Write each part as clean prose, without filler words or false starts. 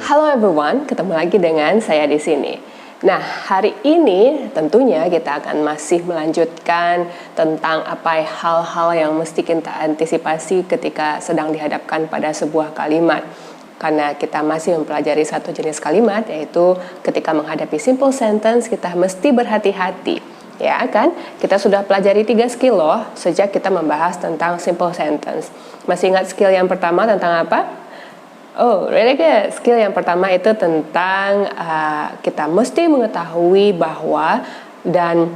Halo everyone, ketemu lagi dengan saya di sini. Nah, hari ini tentunya kita akan masih melanjutkan tentang apa hal-hal yang mesti kita antisipasi ketika sedang dihadapkan pada sebuah kalimat. Karena kita masih mempelajari satu jenis kalimat, yaitu ketika menghadapi simple sentence kita mesti berhati-hati. Ya kan? Kita sudah pelajari 3 skill loh sejak kita membahas tentang simple sentence. Masih ingat skill yang pertama tentang apa? Oh, really good. Skill yang pertama itu tentang kita mesti mengetahui bahwa dan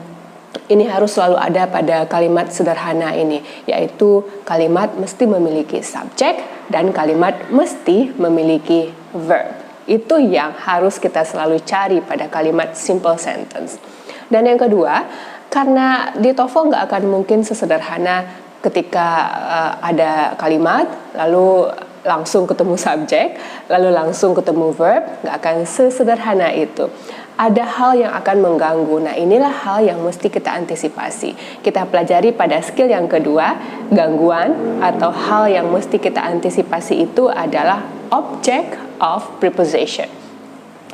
ini harus selalu ada pada kalimat sederhana ini, yaitu kalimat mesti memiliki subjek dan kalimat mesti memiliki verb. Itu yang harus kita selalu cari pada kalimat simple sentence. Dan yang kedua, karena di TOEFL nggak akan mungkin sesederhana ketika ada kalimat, lalu langsung ketemu subjek, lalu langsung ketemu verb, nggak akan sesederhana itu. Ada hal yang akan mengganggu. Nah, inilah hal yang mesti kita antisipasi. Kita pelajari pada skill yang kedua, gangguan atau hal yang mesti kita antisipasi itu adalah object of preposition.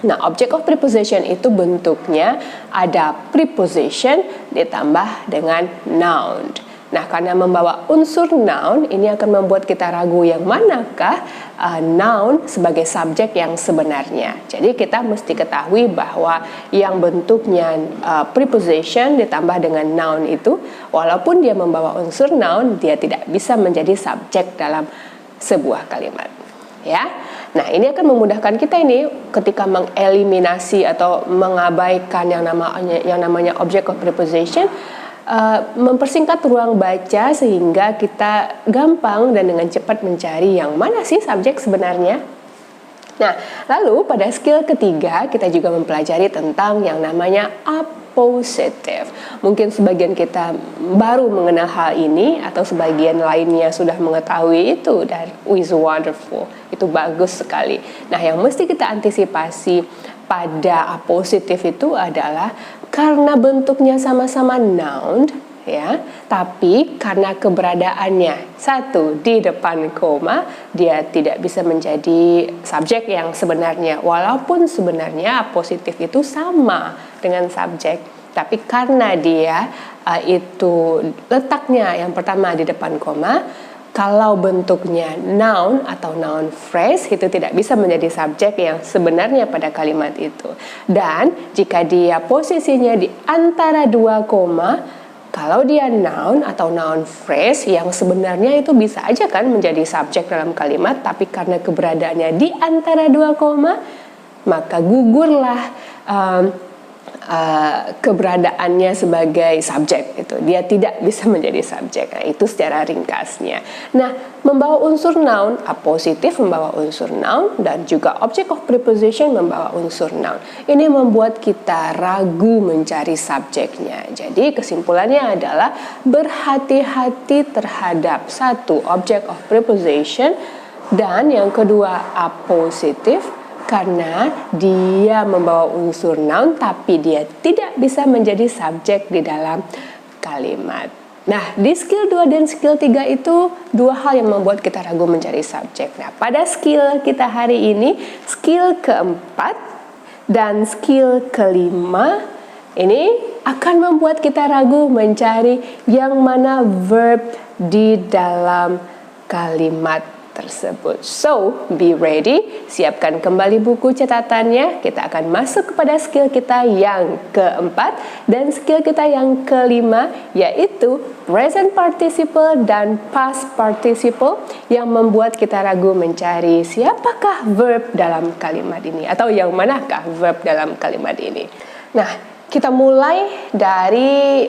Nah, object of preposition itu bentuknya ada preposition ditambah dengan noun. Nah, karena membawa unsur noun, ini akan membuat kita ragu yang manakah noun sebagai subjek yang sebenarnya. Jadi kita mesti ketahui bahwa yang bentuknya preposition ditambah dengan noun itu, walaupun dia membawa unsur noun, dia tidak bisa menjadi subjek dalam sebuah kalimat. Ya, nah ini akan memudahkan kita ini ketika mengeliminasi atau mengabaikan yang namanya object of preposition. Mempersingkat ruang baca sehingga kita gampang dan dengan cepat mencari yang mana sih subjek sebenarnya. Nah, lalu pada skill ketiga kita juga mempelajari tentang yang namanya appositive. Mungkin sebagian kita baru mengenal hal ini atau sebagian lainnya sudah mengetahui itu, dan is wonderful. Itu bagus sekali. Nah, yang mesti kita antisipasi pada appositive itu adalah karena bentuknya sama-sama noun, ya, tapi karena keberadaannya satu di depan koma, dia tidak bisa menjadi subjek yang sebenarnya. Walaupun sebenarnya appositive itu sama dengan subjek, tapi karena dia itu letaknya yang pertama di depan koma, kalau bentuknya noun atau noun phrase itu tidak bisa menjadi subjek yang sebenarnya pada kalimat itu. Dan jika dia posisinya di antara dua koma, kalau dia noun atau noun phrase yang sebenarnya itu bisa aja kan menjadi subjek dalam kalimat, tapi karena keberadaannya di antara dua koma, maka gugurlah keberadaannya sebagai subjek itu. Dia tidak bisa menjadi subjek. Nah, itu secara ringkasnya. Nah, membawa unsur noun, appositive membawa unsur noun, dan juga object of preposition membawa unsur noun. Ini membuat kita ragu mencari subjeknya. Jadi kesimpulannya adalah berhati-hati terhadap satu, object of preposition, dan yang kedua appositive, karena dia membawa unsur noun tapi dia tidak bisa menjadi subjek di dalam kalimat. Nah, di skill 2 dan skill 3 itu dua hal yang membuat kita ragu mencari subjek. Nah, pada skill kita hari ini, skill keempat dan skill kelima, ini akan membuat kita ragu mencari yang mana verb di dalam kalimat tersebut. So, be ready, siapkan kembali buku catatannya. Kita akan masuk kepada skill kita yang keempat dan skill kita yang kelima, yaitu present participle dan past participle, yang membuat kita ragu mencari siapakah verb dalam kalimat ini atau yang manakah verb dalam kalimat ini. Nah, kita mulai dari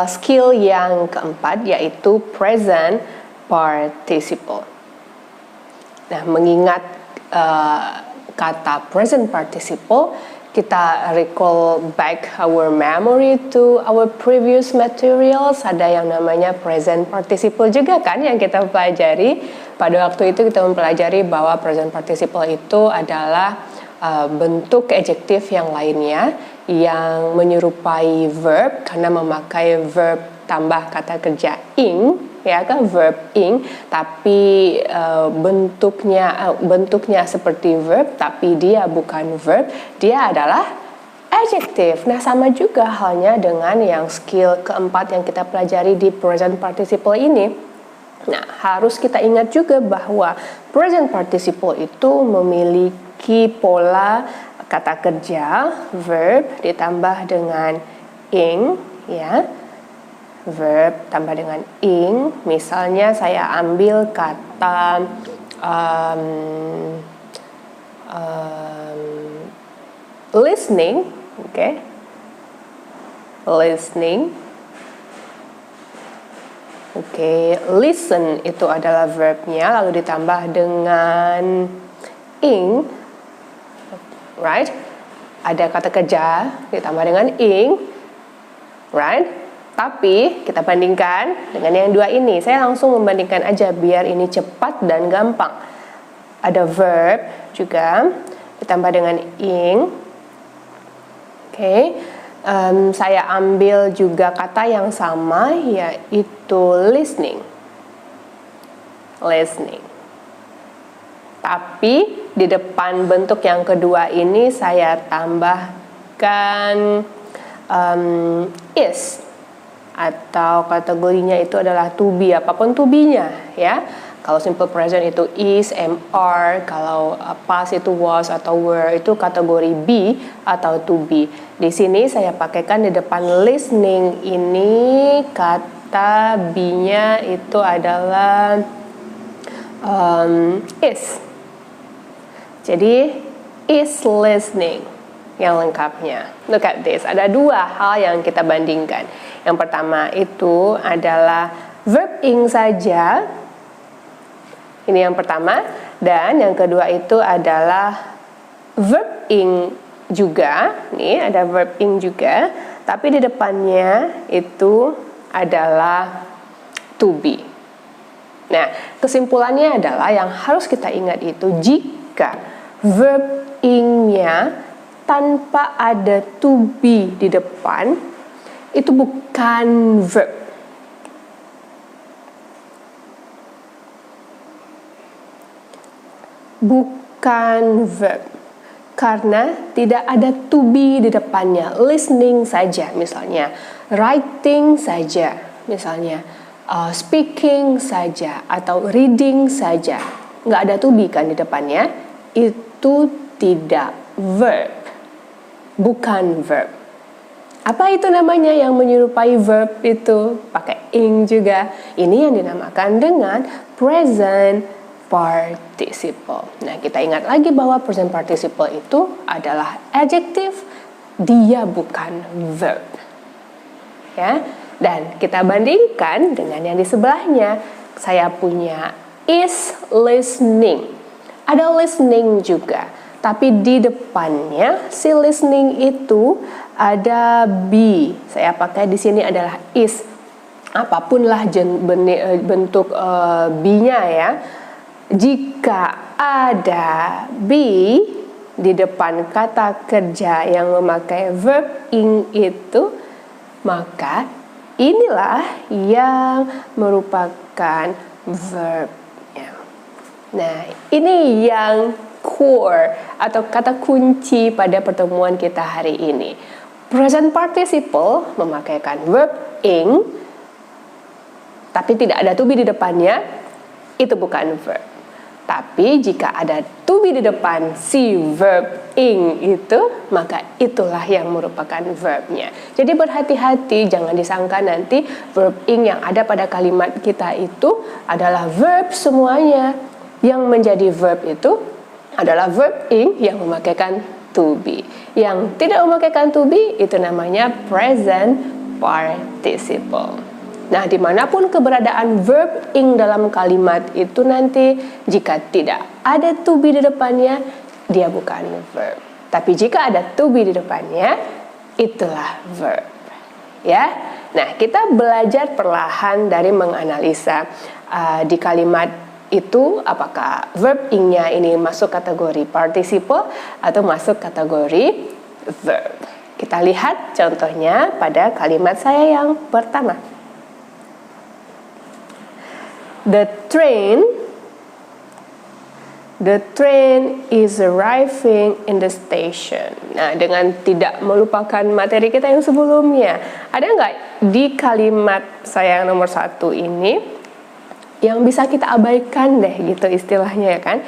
skill yang keempat, yaitu present participle. Nah, mengingat kata present participle, kita recall back our memory to our previous materials. Ada yang namanya present participle juga kan yang kita pelajari. Pada waktu itu kita mempelajari bahwa present participle itu adalah bentuk adjektif yang lainnya yang menyerupai verb karena memakai verb tambah kata kerja ing ya kan, verb ing, tapi bentuknya seperti verb, tapi dia bukan verb, dia adalah adjective. Nah, sama juga halnya dengan yang skill keempat yang kita pelajari di present participle ini. Nah, harus kita ingat juga bahwa present participle itu memiliki pola kata kerja, verb ditambah dengan ing, ya. Verb tambah dengan ing. Misalnya saya ambil kata listening, oke. Listening. Oke, listen itu adalah verbnya, lalu ditambah dengan ing, right? Ada kata kerja ditambah dengan ing, right? Tapi kita bandingkan dengan yang dua ini. Saya langsung membandingkan aja biar ini cepat dan gampang. Ada verb juga ditambah dengan ing. Oke. Saya ambil juga kata yang sama, yaitu listening. Listening. Tapi di depan bentuk yang kedua ini saya tambahkan is, atau kategorinya itu adalah to be, apapun to be-nya, ya. Kalau simple present itu is, am, are. Kalau past itu was atau were, itu kategori be atau to be. Di sini saya pakaikan di depan listening ini kata be-nya itu adalah is. Jadi is listening yang lengkapnya. Look at this. Ada dua hal yang kita bandingkan. Yang pertama itu adalah verb ing saja. Ini yang pertama. Dan yang kedua itu adalah verb ing juga. Nih ada verb ing juga. Tapi di depannya itu adalah to be. Nah, kesimpulannya adalah yang harus kita ingat itu jika verb ing-nya tanpa ada to be di depan, itu bukan verb. Bukan verb. Karena tidak ada to be di depannya. Listening saja misalnya. Writing saja misalnya. Speaking saja. Atau reading saja. Nggak ada to be kan di depannya. Itu tidak verb. Bukan verb. Apa itu namanya yang menyerupai verb itu? Pakai ing juga. Ini yang dinamakan dengan present participle. Nah, kita ingat lagi bahwa present participle itu adalah adjective, dia bukan verb. Ya. Dan kita bandingkan dengan yang di sebelahnya. Saya punya is listening. Ada listening juga. Tapi di depannya si listening itu ada be. Saya pakai di sini adalah is. Apapunlah bentuk be-nya ya. Jika ada be di depan kata kerja yang memakai verb ing itu, maka inilah yang merupakan verbnya. Nah, ini yang core atau kata kunci pada pertemuan kita hari ini. Present participle memakaikan verb ing, tapi tidak ada to be di depannya, itu bukan verb. Tapi jika ada to be di depan si verb ing itu, maka itulah yang merupakan verbnya. Jadi berhati-hati, jangan disangka nanti verb ing yang ada pada kalimat kita itu adalah verb semuanya. Yang menjadi verb itu adalah verb ing yang memakaikan to be. Yang tidak memakaikan to be itu namanya present participle. Nah, dimanapun keberadaan verb ing dalam kalimat itu nanti, jika tidak ada to be di depannya, dia bukan verb. Tapi jika ada to be di depannya, itulah verb. Ya. Nah, kita belajar perlahan dari menganalisa di kalimat itu apakah verb ing-nya ini masuk kategori participle atau masuk kategori verb. Kita lihat contohnya pada kalimat saya yang pertama. The train is arriving in the station. Nah, dengan tidak melupakan materi kita yang sebelumnya, ada nggak di kalimat saya yang nomor 1 ini yang bisa kita abaikan deh gitu istilahnya ya kan?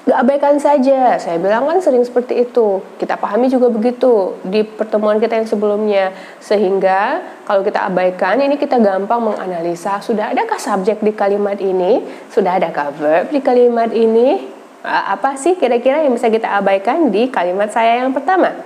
Gak abaikan saja, saya bilang kan sering seperti itu. Kita pahami juga begitu di pertemuan kita yang sebelumnya. Sehingga kalau kita abaikan, ini kita gampang menganalisa, sudah adakah subjek di kalimat ini? Sudah adakah verb di kalimat ini? Apa sih kira-kira yang bisa kita abaikan di kalimat saya yang pertama?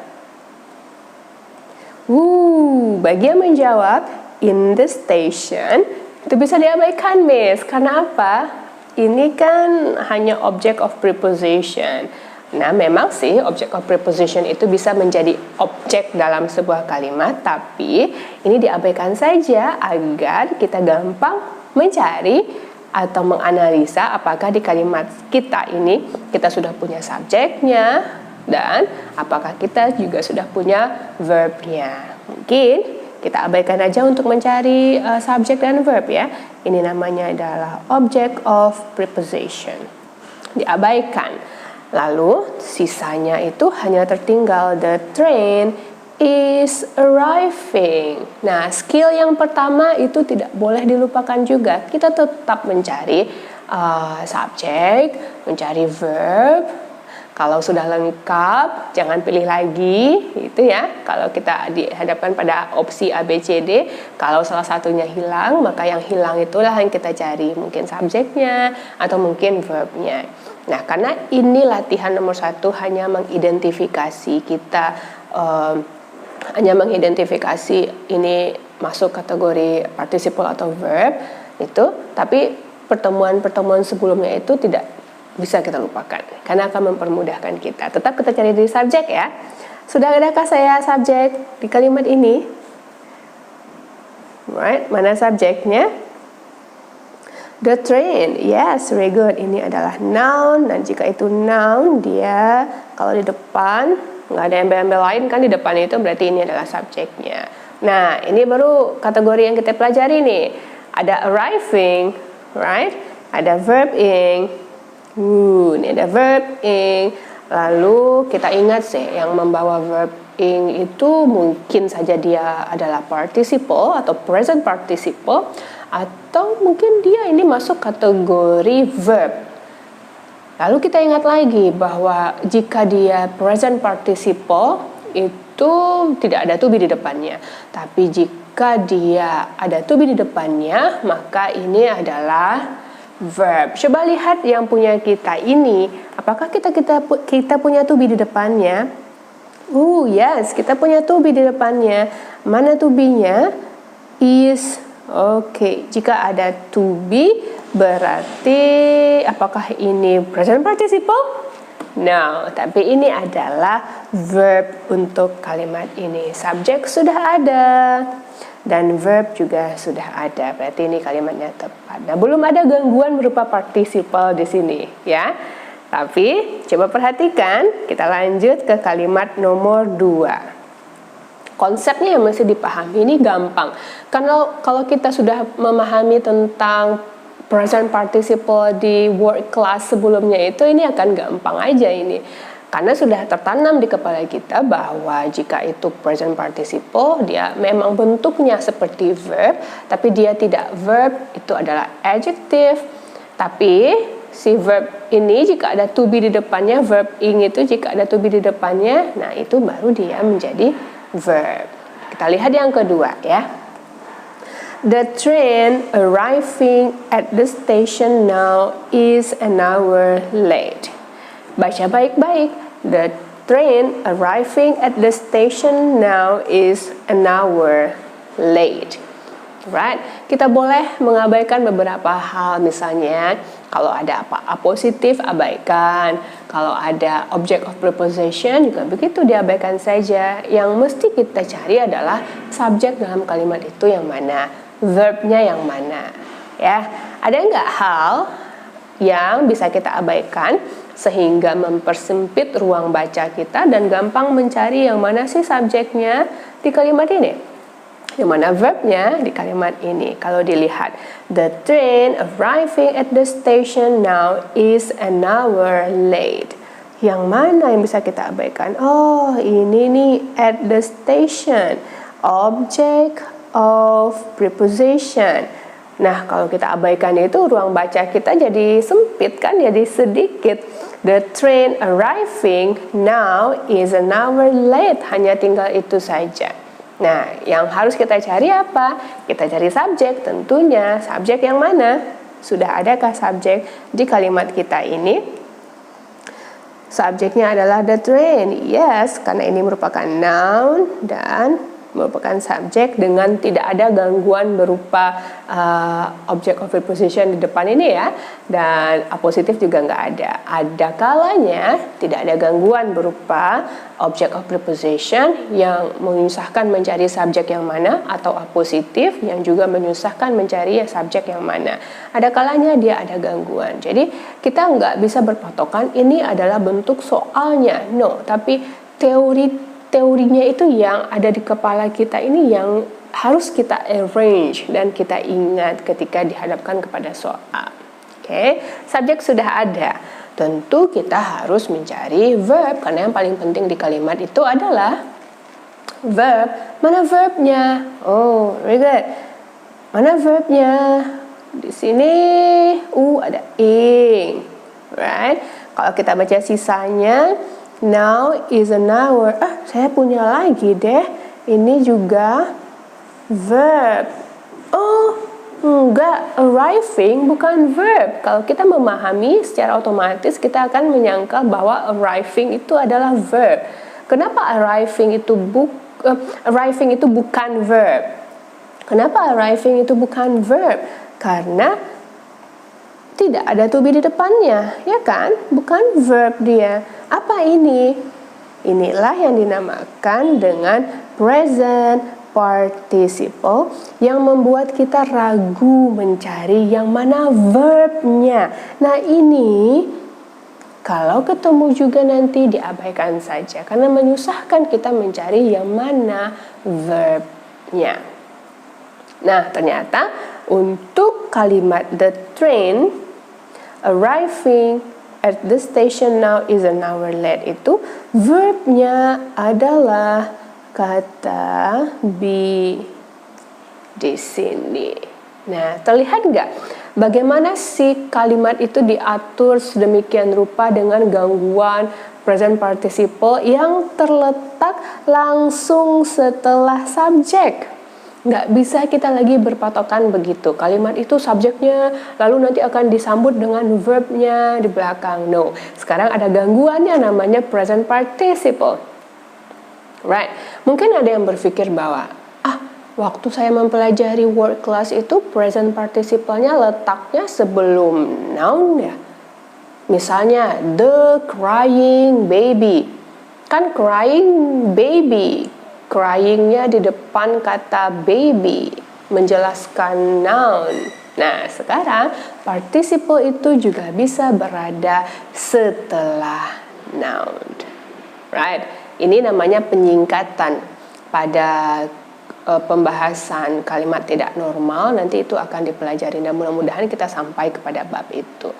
Bagi yang menjawab, in the station, itu bisa diabaikan, Miss. Karena apa? Ini kan hanya object of preposition. Nah, memang sih object of preposition itu bisa menjadi objek dalam sebuah kalimat, tapi ini diabaikan saja agar kita gampang mencari atau menganalisa apakah di kalimat kita ini kita sudah punya subjeknya dan apakah kita juga sudah punya verbnya. Mungkin kita abaikan aja untuk mencari subjek dan verb ya. Ini namanya adalah object of preposition. Diabaikan. Lalu sisanya itu hanya tertinggal the train is arriving. Nah, skill yang pertama itu tidak boleh dilupakan juga. Kita tetap mencari subjek, mencari verb. Kalau sudah lengkap, jangan pilih lagi, itu ya. Kalau kita dihadapkan pada opsi A, B, C, D, kalau salah satunya hilang, maka yang hilang itulah yang kita cari. Mungkin subjeknya, atau mungkin verbnya. Nah, karena ini latihan nomor 1 hanya mengidentifikasi kita, hanya mengidentifikasi ini masuk kategori participle atau verb, itu, tapi pertemuan-pertemuan sebelumnya itu tidak bisa kita lupakan karena akan mempermudahkan kita. Tetap kita cari dari subjek ya. Sudah adakah saya subjek di kalimat ini? Right, mana subjeknya? The train. Yes, very good. Ini adalah noun dan jika itu noun dia kalau di depan nggak ada embel-embel lain kan di depan itu berarti ini adalah subjeknya. Nah, ini baru kategori yang kita pelajari nih. Ada arriving, right? Ada verb ing. Ini ada verb ing. Lalu kita ingat sih yang membawa verb ing itu mungkin saja dia adalah participle atau present participle, atau mungkin dia ini masuk kategori verb. Lalu kita ingat lagi bahwa jika dia present participle itu tidak ada to be di depannya. Tapi jika dia ada to be di depannya, maka ini adalah verb. Coba lihat yang punya kita ini, apakah kita punya to be di depannya? Yes, kita punya to be di depannya. Mana to be-nya? Is. Oke, jika ada to be berarti apakah ini present participle? No, tapi ini adalah verb untuk kalimat ini. Subjek sudah ada dan verb juga sudah ada, berarti ini kalimatnya tepat. Nah, belum ada gangguan berupa participle di sini, ya. Tapi coba perhatikan, kita lanjut ke kalimat nomor 2. Konsepnya yang masih dipahami ini gampang. Karena kalau kita sudah memahami tentang present participle di word class sebelumnya itu, ini akan gampang aja ini. Karena sudah tertanam di kepala kita bahwa jika itu present participle, dia memang bentuknya seperti verb, tapi dia tidak verb, itu adalah adjective. Tapi si verb ini jika ada to be di depannya, verb ing itu jika ada to be di depannya, nah itu baru dia menjadi verb. Kita lihat yang kedua ya. The train arriving at the station now is an hour late. Baca baik-baik. The train arriving at the station now is an hour late. Right? Kita boleh mengabaikan beberapa hal, misalnya kalau ada apa positif abaikan, kalau ada object of preposition juga begitu diabaikan saja. Yang mesti kita cari adalah subjek dalam kalimat itu yang mana, verbnya yang mana. Ya, ada nggak hal yang bisa kita abaikan sehingga mempersempit ruang baca kita dan gampang mencari yang mana sih subjeknya di kalimat ini? Yang mana verbnya di kalimat ini. Kalau dilihat, the train arriving at the station now is an hour late. Yang mana yang bisa kita abaikan? Oh, ini nih, at the station. Object of preposition. Nah, kalau kita abaikan itu, ruang baca kita jadi sempit kan, jadi sedikit. The train arriving now is an hour late. Hanya tinggal itu saja. Nah, yang harus kita cari apa? Kita cari subjek, tentunya. Subjek yang mana? Sudah adakah subjek di kalimat kita ini? Subjeknya adalah the train. Yes, karena ini merupakan noun dan merupakan subjek dengan tidak ada gangguan berupa object of preposition di depan ini ya, dan apositif juga nggak ada. Ada kalanya tidak ada gangguan berupa object of preposition yang menyusahkan mencari subjek yang mana, atau apositif yang juga menyusahkan mencari subjek yang mana. Ada kalanya dia ada gangguan. Jadi kita nggak bisa berpatokan ini adalah bentuk soalnya, no, tapi teorinya itu yang ada di kepala kita ini yang harus kita arrange dan kita ingat ketika dihadapkan kepada soal. Oke, subjek sudah ada. Tentu kita harus mencari verb, karena yang paling penting di kalimat itu adalah verb. Mana verbnya? Oh, very good. Mana verbnya? Di sini ada ing. Right? Kalau kita baca sisanya, now is an hour. Saya punya lagi deh. Ini juga verb. Oh, enggak. Arriving bukan verb. Kalau kita memahami secara otomatis, kita akan menyangka bahwa arriving itu adalah verb. Kenapa arriving itu bukan verb? Kenapa arriving itu bukan verb? Karena tidak ada to be di depannya, ya kan? Bukan verb dia. Apa ini? Inilah yang dinamakan dengan present participle yang membuat kita ragu mencari yang mana verbnya. Nah, ini kalau ketemu juga nanti diabaikan saja karena menyusahkan kita mencari yang mana verbnya. Nah, ternyata untuk kalimat the train arriving at the station now is an hour late itu verbnya adalah kata be di sini. Nah, terlihat nggak bagaimana sih kalimat itu diatur sedemikian rupa dengan gangguan present participle yang terletak langsung setelah subjek? Nggak bisa kita lagi berpatokan begitu. Kalimat itu subjeknya, lalu nanti akan disambut dengan verbnya di belakang. No, sekarang ada gangguannya namanya present participle. Right? Mungkin ada yang berpikir bahwa, waktu saya mempelajari word class itu present participle-nya letaknya sebelum noun ya. Misalnya, the crying baby. Kan crying baby. Crying-nya di depan kata baby, menjelaskan noun. Nah, sekarang participle itu juga bisa berada setelah noun. Right? Ini namanya penyingkatan pada pembahasan kalimat tidak normal. Nanti itu akan dipelajari dan mudah-mudahan kita sampai kepada bab itu.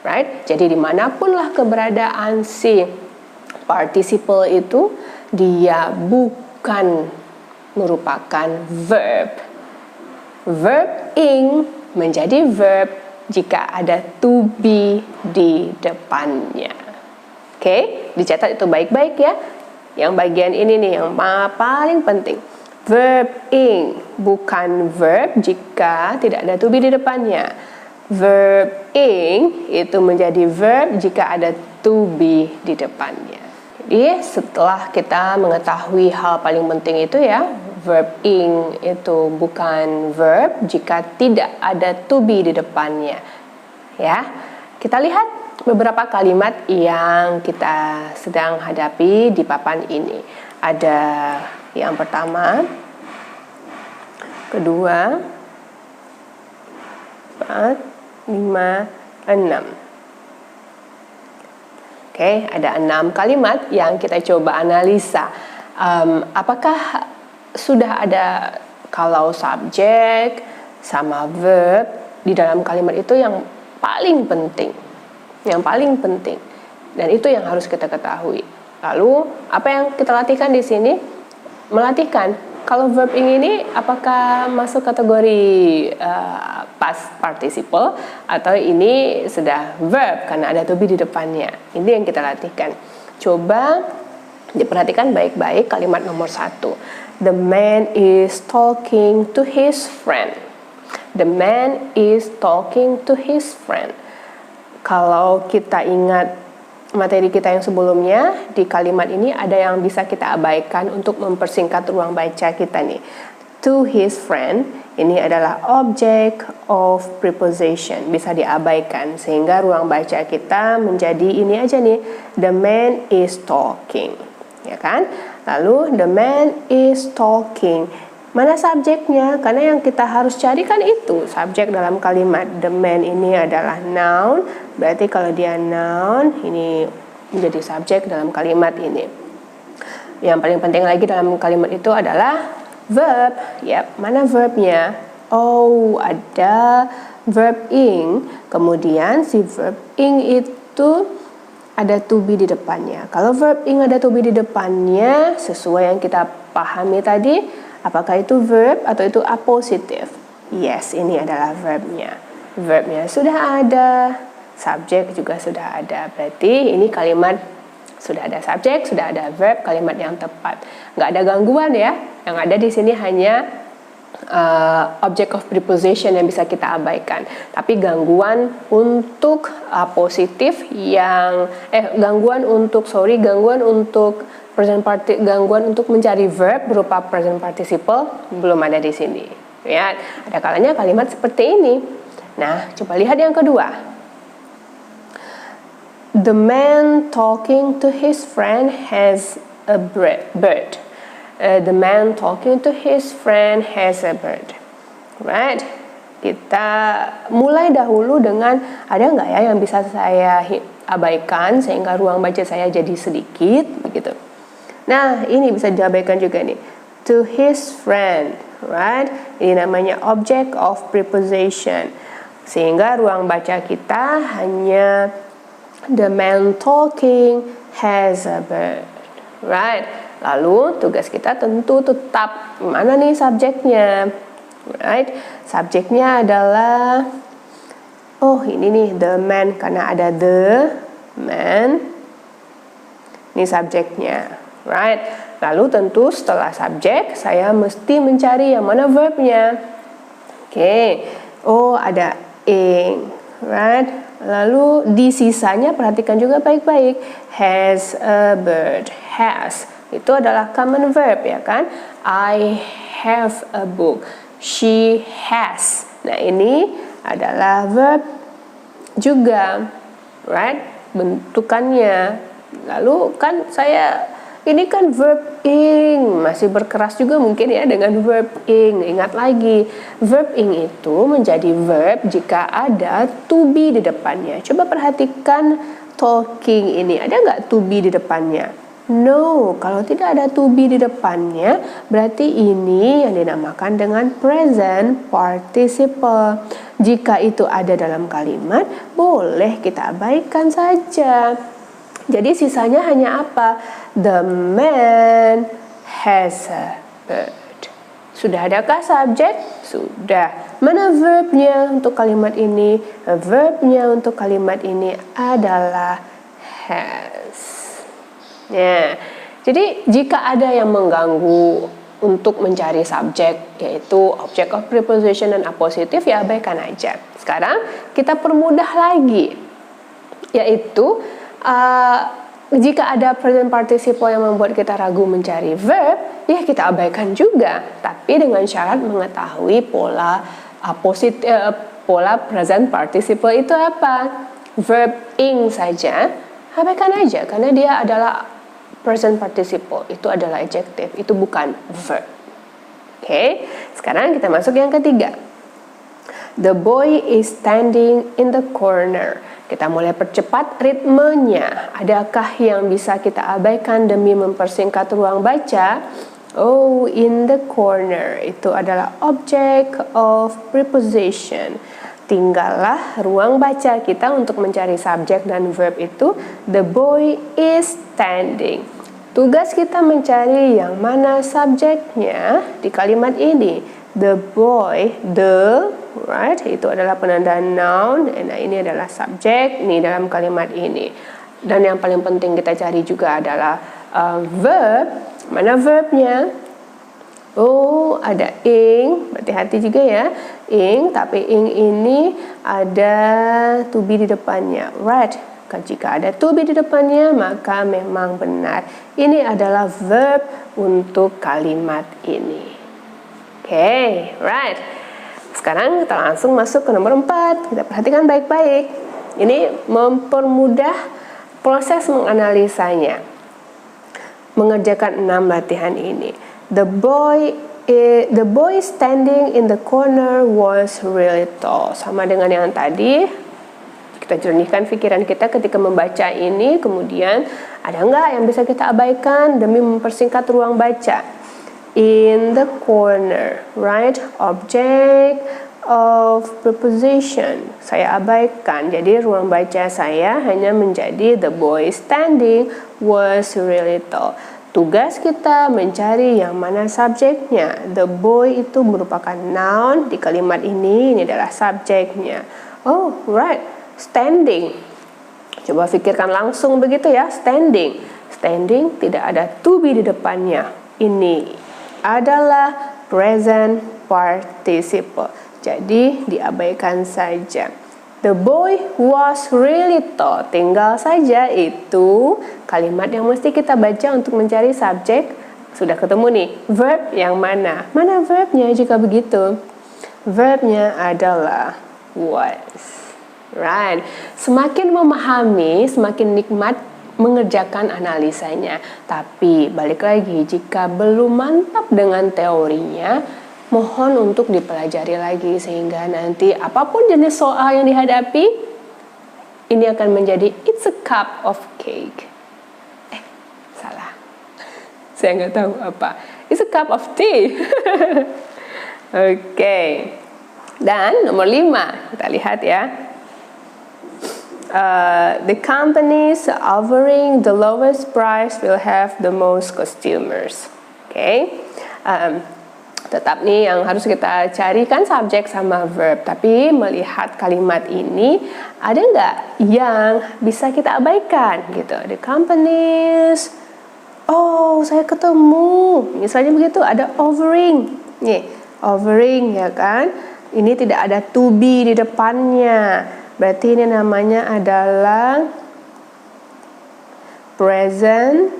Right? Jadi dimanapunlah keberadaan si participle itu, dia bukan merupakan verb. Verb ing menjadi verb jika ada to be di depannya. Oke, dicatat itu baik-baik ya. Yang bagian ini nih yang paling penting. Verb ing bukan verb jika tidak ada to be di depannya. Verb ing itu menjadi verb jika ada to be di depannya. Jadi setelah kita mengetahui hal paling penting itu ya, verb ing itu bukan verb jika tidak ada to be di depannya. Ya, kita lihat beberapa kalimat yang kita sedang hadapi di papan ini. Ada yang pertama, kedua, 4, 5, 6. Oke, ada 6 kalimat yang kita coba analisa. Apakah sudah ada Kalau subjek sama verb di dalam kalimat itu yang paling penting. Yang paling penting. Dan itu yang harus kita ketahui. Lalu, apa yang kita latihkan di sini? Melatihkan. Kalau verb ing ini apakah masuk kategori past participle atau ini sudah verb karena ada to be di depannya. Ini yang kita latihkan. Coba diperhatikan baik-baik kalimat nomor 1. The man is talking to his friend. The man is talking to his friend. Kalau kita ingat materi kita yang sebelumnya, di kalimat ini ada yang bisa kita abaikan untuk mempersingkat ruang baca kita nih. To his friend, ini adalah object of preposition, bisa diabaikan sehingga ruang baca kita menjadi ini aja nih, the man is talking, ya kan? Lalu the man is talking. Mana subjeknya? Karena yang kita harus cari kan itu subjek dalam kalimat. The man ini adalah noun, berarti kalau dia noun ini menjadi subjek dalam kalimat ini. Yang paling penting lagi dalam kalimat itu adalah verb. Yap, mana verbnya? Oh, ada verb ing. Kemudian si verb ing itu ada to be di depannya. Kalau verb ing ada to be di depannya, sesuai yang kita pahami tadi, apakah itu verb atau itu appositif? Yes, ini adalah verbnya. Verbnya sudah ada, subjek juga sudah ada. Berarti ini kalimat sudah ada subjek, sudah ada verb, kalimat yang tepat. Nggak ada gangguan ya. Yang ada di sini hanya object of preposition yang bisa kita abaikan. Tapi gangguan untuk positif yang gangguan untuk gangguan untuk mencari verb berupa present participle belum ada di sini. Ya, ada kalanya kalimat seperti ini. Nah, coba lihat yang kedua. The man talking to his friend has a bird. The man talking to his friend has a bird. Right? Kita mulai dahulu dengan ada nggak ya yang bisa saya abaikan sehingga ruang baca saya jadi sedikit begitu. Nah, ini bisa diabaikan juga nih. To his friend, right? Ini namanya object of preposition. Sehingga ruang baca kita hanya the man talking has a bird, right? Lalu tugas kita tentu tetap mana nih subjeknya, right? Subjeknya adalah ini nih the man karena ada the man. Ini subjeknya, right? Lalu tentu setelah subjek saya mesti mencari yang mana verbnya. Oke. Oh, ada ing, right? Lalu di sisanya perhatikan juga baik-baik. Has a bird. Has itu adalah common verb ya kan? I have a book. She has. Nah, ini adalah verb juga, right? Bentukannya. Lalu kan ini kan verb ing, masih berkeras juga mungkin ya dengan verb ing. Ingat lagi, verb ing itu menjadi verb jika ada to be di depannya. Coba perhatikan talking ini, ada nggak to be di depannya? No, kalau tidak ada to be di depannya, berarti ini yang dinamakan dengan present participle. Jika itu ada dalam kalimat, boleh kita abaikan saja. Jadi sisanya hanya apa? The man has a bird. Sudah adakah subjek? Sudah. Mana verbnya untuk kalimat ini? Verbnya untuk kalimat ini adalah has. Ya, jadi jika ada yang mengganggu untuk mencari subjek, yaitu object of preposition dan appositif, ya abaikan aja. Sekarang kita permudah lagi, yaitu jika ada present participle yang membuat kita ragu mencari verb, ya kita abaikan juga. Tapi dengan syarat mengetahui pola present participle itu apa. Verb ing saja, abaikan aja karena dia adalah present participle, itu adalah adjective, itu bukan verb. Oke, sekarang kita masuk yang ketiga. The boy is standing in the corner. Kita mulai percepat ritmenya. Adakah yang bisa kita abaikan demi mempersingkat ruang baca? Oh, in the corner itu adalah object of preposition. Tinggallah ruang baca kita untuk mencari subjek dan verb itu. The boy is standing. Tugas kita mencari yang mana subjeknya di kalimat ini. The boy, the, right, itu adalah penanda noun. Nah, ini adalah subjek nih dalam kalimat ini. Dan yang paling penting kita cari juga adalah verb. Mana verbnya? Oh, ada ing, berhati-hati juga ya, ing, tapi ing ini ada to be di depannya, right? Jika ada to be di depannya, maka memang benar. Ini adalah verb untuk kalimat ini. Oke, right. Sekarang kita langsung masuk ke nomor 4. Kita perhatikan baik-baik. Ini mempermudah proses menganalisanya. Mengerjakan 6 latihan ini. The boy standing in the corner was really tall. Sama dengan yang tadi. Kita jernihkan pikiran kita ketika membaca ini. Kemudian ada nggak yang bisa kita abaikan demi mempersingkat ruang baca? In the corner, right? Object of preposition. Saya abaikan. Jadi ruang baca saya hanya menjadi the boy standing was really tall. Tugas kita mencari yang mana subjeknya. The boy itu merupakan noun di kalimat ini adalah subjeknya. Oh, right. Standing. Coba pikirkan langsung begitu ya. Standing. Standing tidak ada to be di depannya. Ini adalah present participle. Jadi diabaikan saja. The boy was really tall. Tinggal saja itu kalimat yang mesti kita baca untuk mencari subjek. Sudah ketemu nih, verb yang mana? Mana verbnya jika begitu? Verbnya adalah was. Right. Semakin memahami, semakin nikmat mengerjakan analisanya. Tapi balik lagi, jika belum mantap dengan teorinya, mohon untuk dipelajari lagi sehingga nanti apapun jenis soal yang dihadapi, ini akan menjadi it's a cup of cake. Salah. Saya nggak tahu apa. It's a cup of tea. Oke. Dan nomor 5, kita lihat ya. The companies offering the lowest price will have the most customers. Oke. Tetap nih yang harus kita cari kan subjek sama verb. Tapi melihat kalimat ini, ada nggak yang bisa kita abaikan gitu? The companies, oh saya ketemu. Misalnya begitu, ada offering. Nih, offering ya kan. Ini tidak ada to be di depannya. Berarti ini namanya adalah present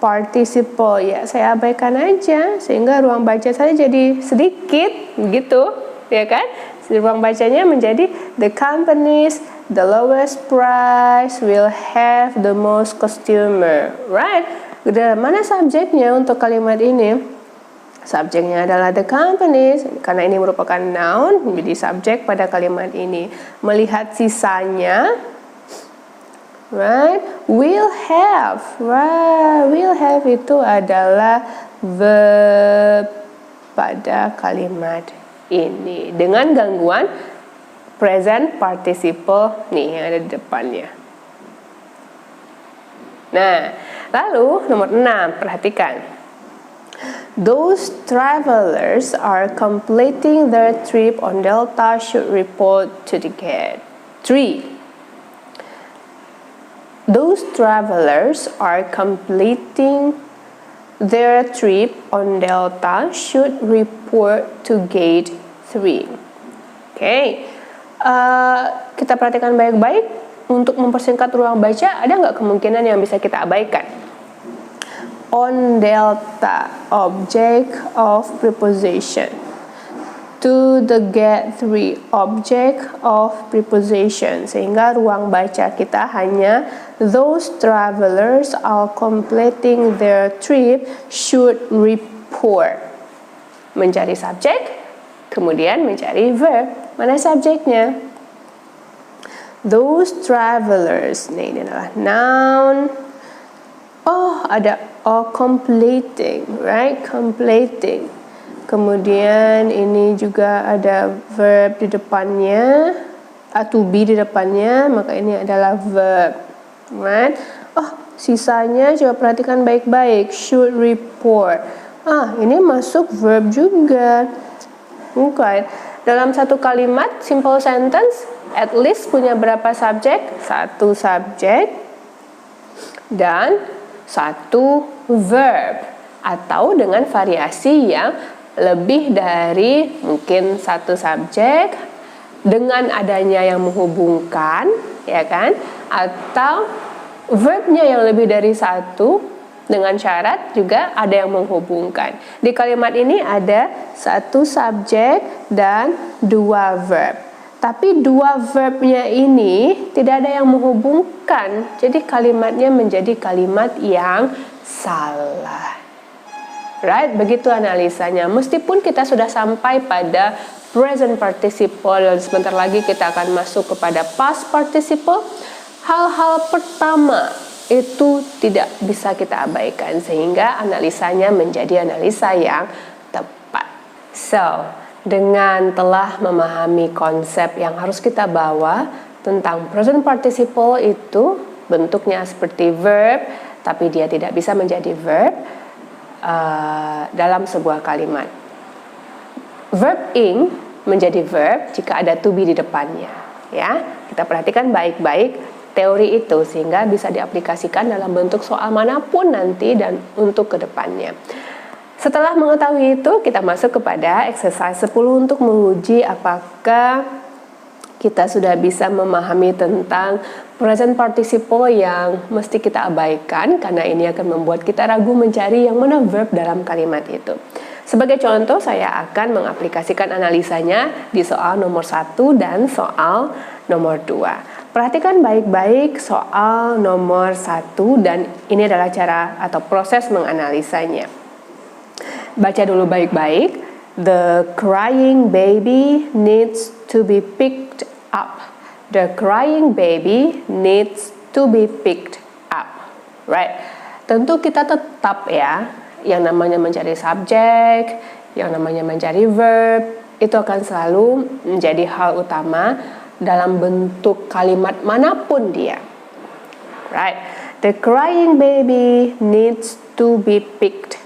participle. Ya, saya abaikan aja sehingga ruang baca saya jadi sedikit begitu, ya kan? Ruang bacanya menjadi the companies the lowest price will have the most customer, right? Udah, mana subjeknya untuk kalimat ini? Subjeknya adalah the companies, karena ini merupakan noun, menjadi subjek pada kalimat ini. Melihat sisanya, right? Will have, right? Will have itu adalah verb pada kalimat ini dengan gangguan present participle nih yang ada di depannya. Nah, lalu nomor 6, perhatikan. Those travelers are completing their trip on Delta should report to the gate. 3. Those travelers are completing their trip on Delta should report to gate 3. Oke. Kita perhatikan baik-baik. Untuk mempersingkat ruang baca, ada nggak kemungkinan yang bisa kita abaikan? On Delta, object of preposition. To the gate 3, object of preposition. Sehingga ruang baca kita hanya those travelers are completing their trip should report. Mencari subjek, kemudian mencari verb. Mana subjeknya? Those travelers. Nah, ini adalah noun. Oh, ada completing, right? Completing. Kemudian ini juga ada verb di depannya, to be di depannya, maka ini adalah verb, right? Oh, sisanya coba perhatikan baik-baik. Should report. Ini masuk verb juga. Okay. Dalam satu kalimat, simple sentence, at least punya berapa subjek? Satu subjek dan satu verb, atau dengan variasi yang lebih dari mungkin satu subjek dengan adanya yang menghubungkan, ya kan? Atau verbnya yang lebih dari satu dengan syarat juga ada yang menghubungkan. Di kalimat ini ada satu subjek dan dua verb. Tapi dua verbnya ini tidak ada yang menghubungkan. Jadi kalimatnya menjadi kalimat yang salah. Right? Begitu analisanya. Meskipun kita sudah sampai pada present participle dan sebentar lagi kita akan masuk kepada past participle, hal-hal pertama itu tidak bisa kita abaikan sehingga analisanya menjadi analisa yang tepat. So, dengan telah memahami konsep yang harus kita bawa tentang present participle itu bentuknya seperti verb, tapi dia tidak bisa menjadi verb dalam sebuah kalimat. Verb ing menjadi verb jika ada to be di depannya. Ya, kita perhatikan baik-baik teori itu sehingga bisa diaplikasikan dalam bentuk soal manapun nanti dan untuk kedepannya. Setelah mengetahui itu, kita masuk kepada exercise 10 untuk menguji apakah kita sudah bisa memahami tentang present participle yang mesti kita abaikan, karena ini akan membuat kita ragu mencari yang mana verb dalam kalimat itu. Sebagai contoh, saya akan mengaplikasikan analisanya di soal nomor 1 dan soal nomor 2. Perhatikan baik-baik soal nomor 1 dan ini adalah cara atau proses menganalisanya. Baca dulu baik-baik. The crying baby needs to be picked up. The crying baby needs to be picked up. Right? Tentu kita tetap ya, yang namanya mencari subjek, yang namanya mencari verb, itu akan selalu menjadi hal utama dalam bentuk kalimat manapun dia. Right? The crying baby needs to be picked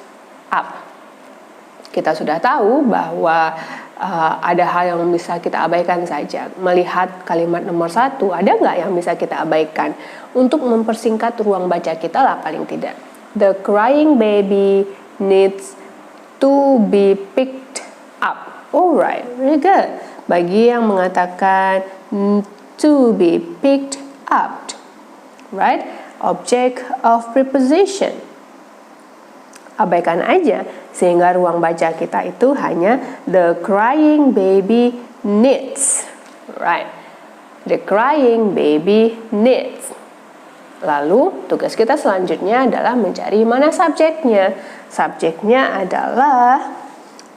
up. Kita sudah tahu bahwa ada hal yang bisa kita abaikan saja. Melihat kalimat nomor 1, ada nggak yang bisa kita abaikan? Untuk mempersingkat ruang baca kita lah paling tidak. The crying baby needs to be picked up. Alright, very good. Bagi yang mengatakan to be picked up, right? Object of preposition. Abaikan aja sehingga ruang baca kita itu hanya the crying baby needs, right? The crying baby needs. Lalu tugas kita selanjutnya adalah mencari mana subjeknya. Subjeknya adalah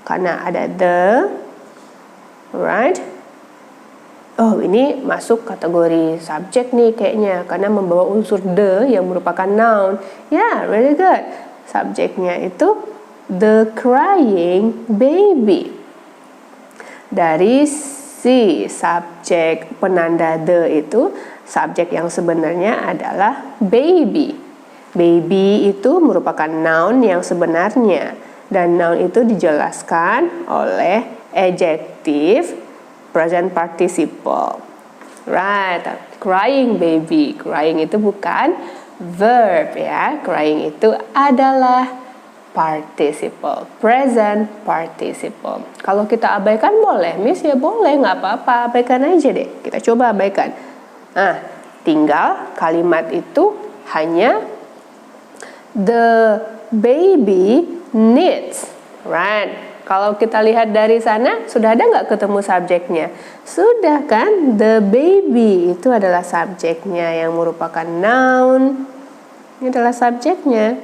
karena ada the, right? Oh, ini masuk kategori subjek nih kayaknya karena membawa unsur the yang merupakan noun. Yeah, really good. Subjeknya itu the crying baby. Dari si subjek penanda the itu, subjek yang sebenarnya adalah baby. Baby itu merupakan noun yang sebenarnya, dan noun itu dijelaskan oleh adjective present participle. Right, crying baby. Crying itu bukan verb ya. Crying itu adalah participle, present participle. Kalau kita abaikan boleh, Miss, ya boleh, nggak apa-apa, abaikan aja deh. Kita coba abaikan. Nah, tinggal kalimat itu hanya the baby needs, right? Kalau kita lihat dari sana, sudah ada nggak ketemu subjeknya? Sudah kan? The baby itu adalah subjeknya yang merupakan noun. Ini adalah subjeknya.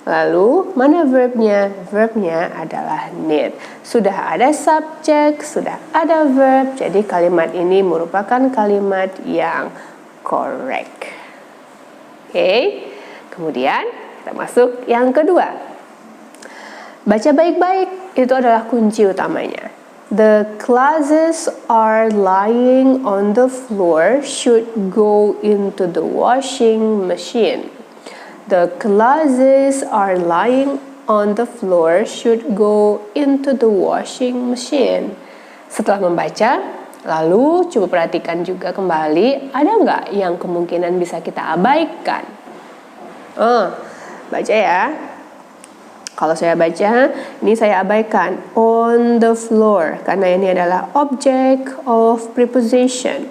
Lalu, mana verbnya? Verbnya adalah need. Sudah ada subjek, sudah ada verb. Jadi kalimat ini merupakan kalimat yang correct. Oke. Kemudian kita masuk yang kedua. Baca baik-baik itu adalah kunci utamanya. The clothes are lying on the floor should go into the washing machine. The clothes are lying on the floor should go into the washing machine. Setelah membaca, lalu coba perhatikan juga kembali, ada nggak yang kemungkinan bisa kita abaikan? Baca ya. Kalau saya baca, ini saya abaikan on the floor karena ini adalah object of preposition.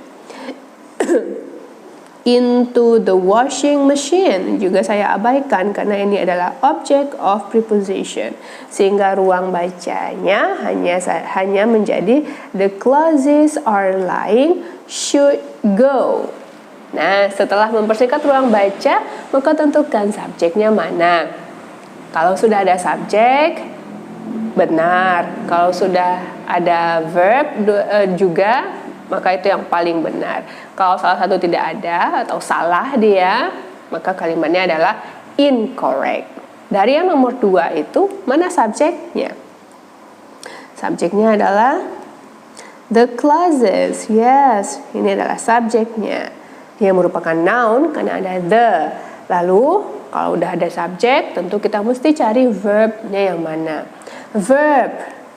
Into the washing machine juga saya abaikan karena ini adalah object of preposition. Sehingga ruang bacanya hanya menjadi the clothes are lying should go. Nah, setelah mempersingkat ruang baca, maka tentukan subjeknya mana. Kalau sudah ada subjek, benar. Kalau sudah ada verb juga, maka itu yang paling benar. Kalau salah satu tidak ada atau salah dia, maka kalimatnya adalah incorrect. Dari yang nomor 2 itu, mana subjeknya? Subjeknya adalah the clothes. Yes, ini adalah subjeknya. Yang merupakan noun karena ada the. Lalu kalau udah ada subjek, tentu kita mesti cari verbnya yang mana. Verb,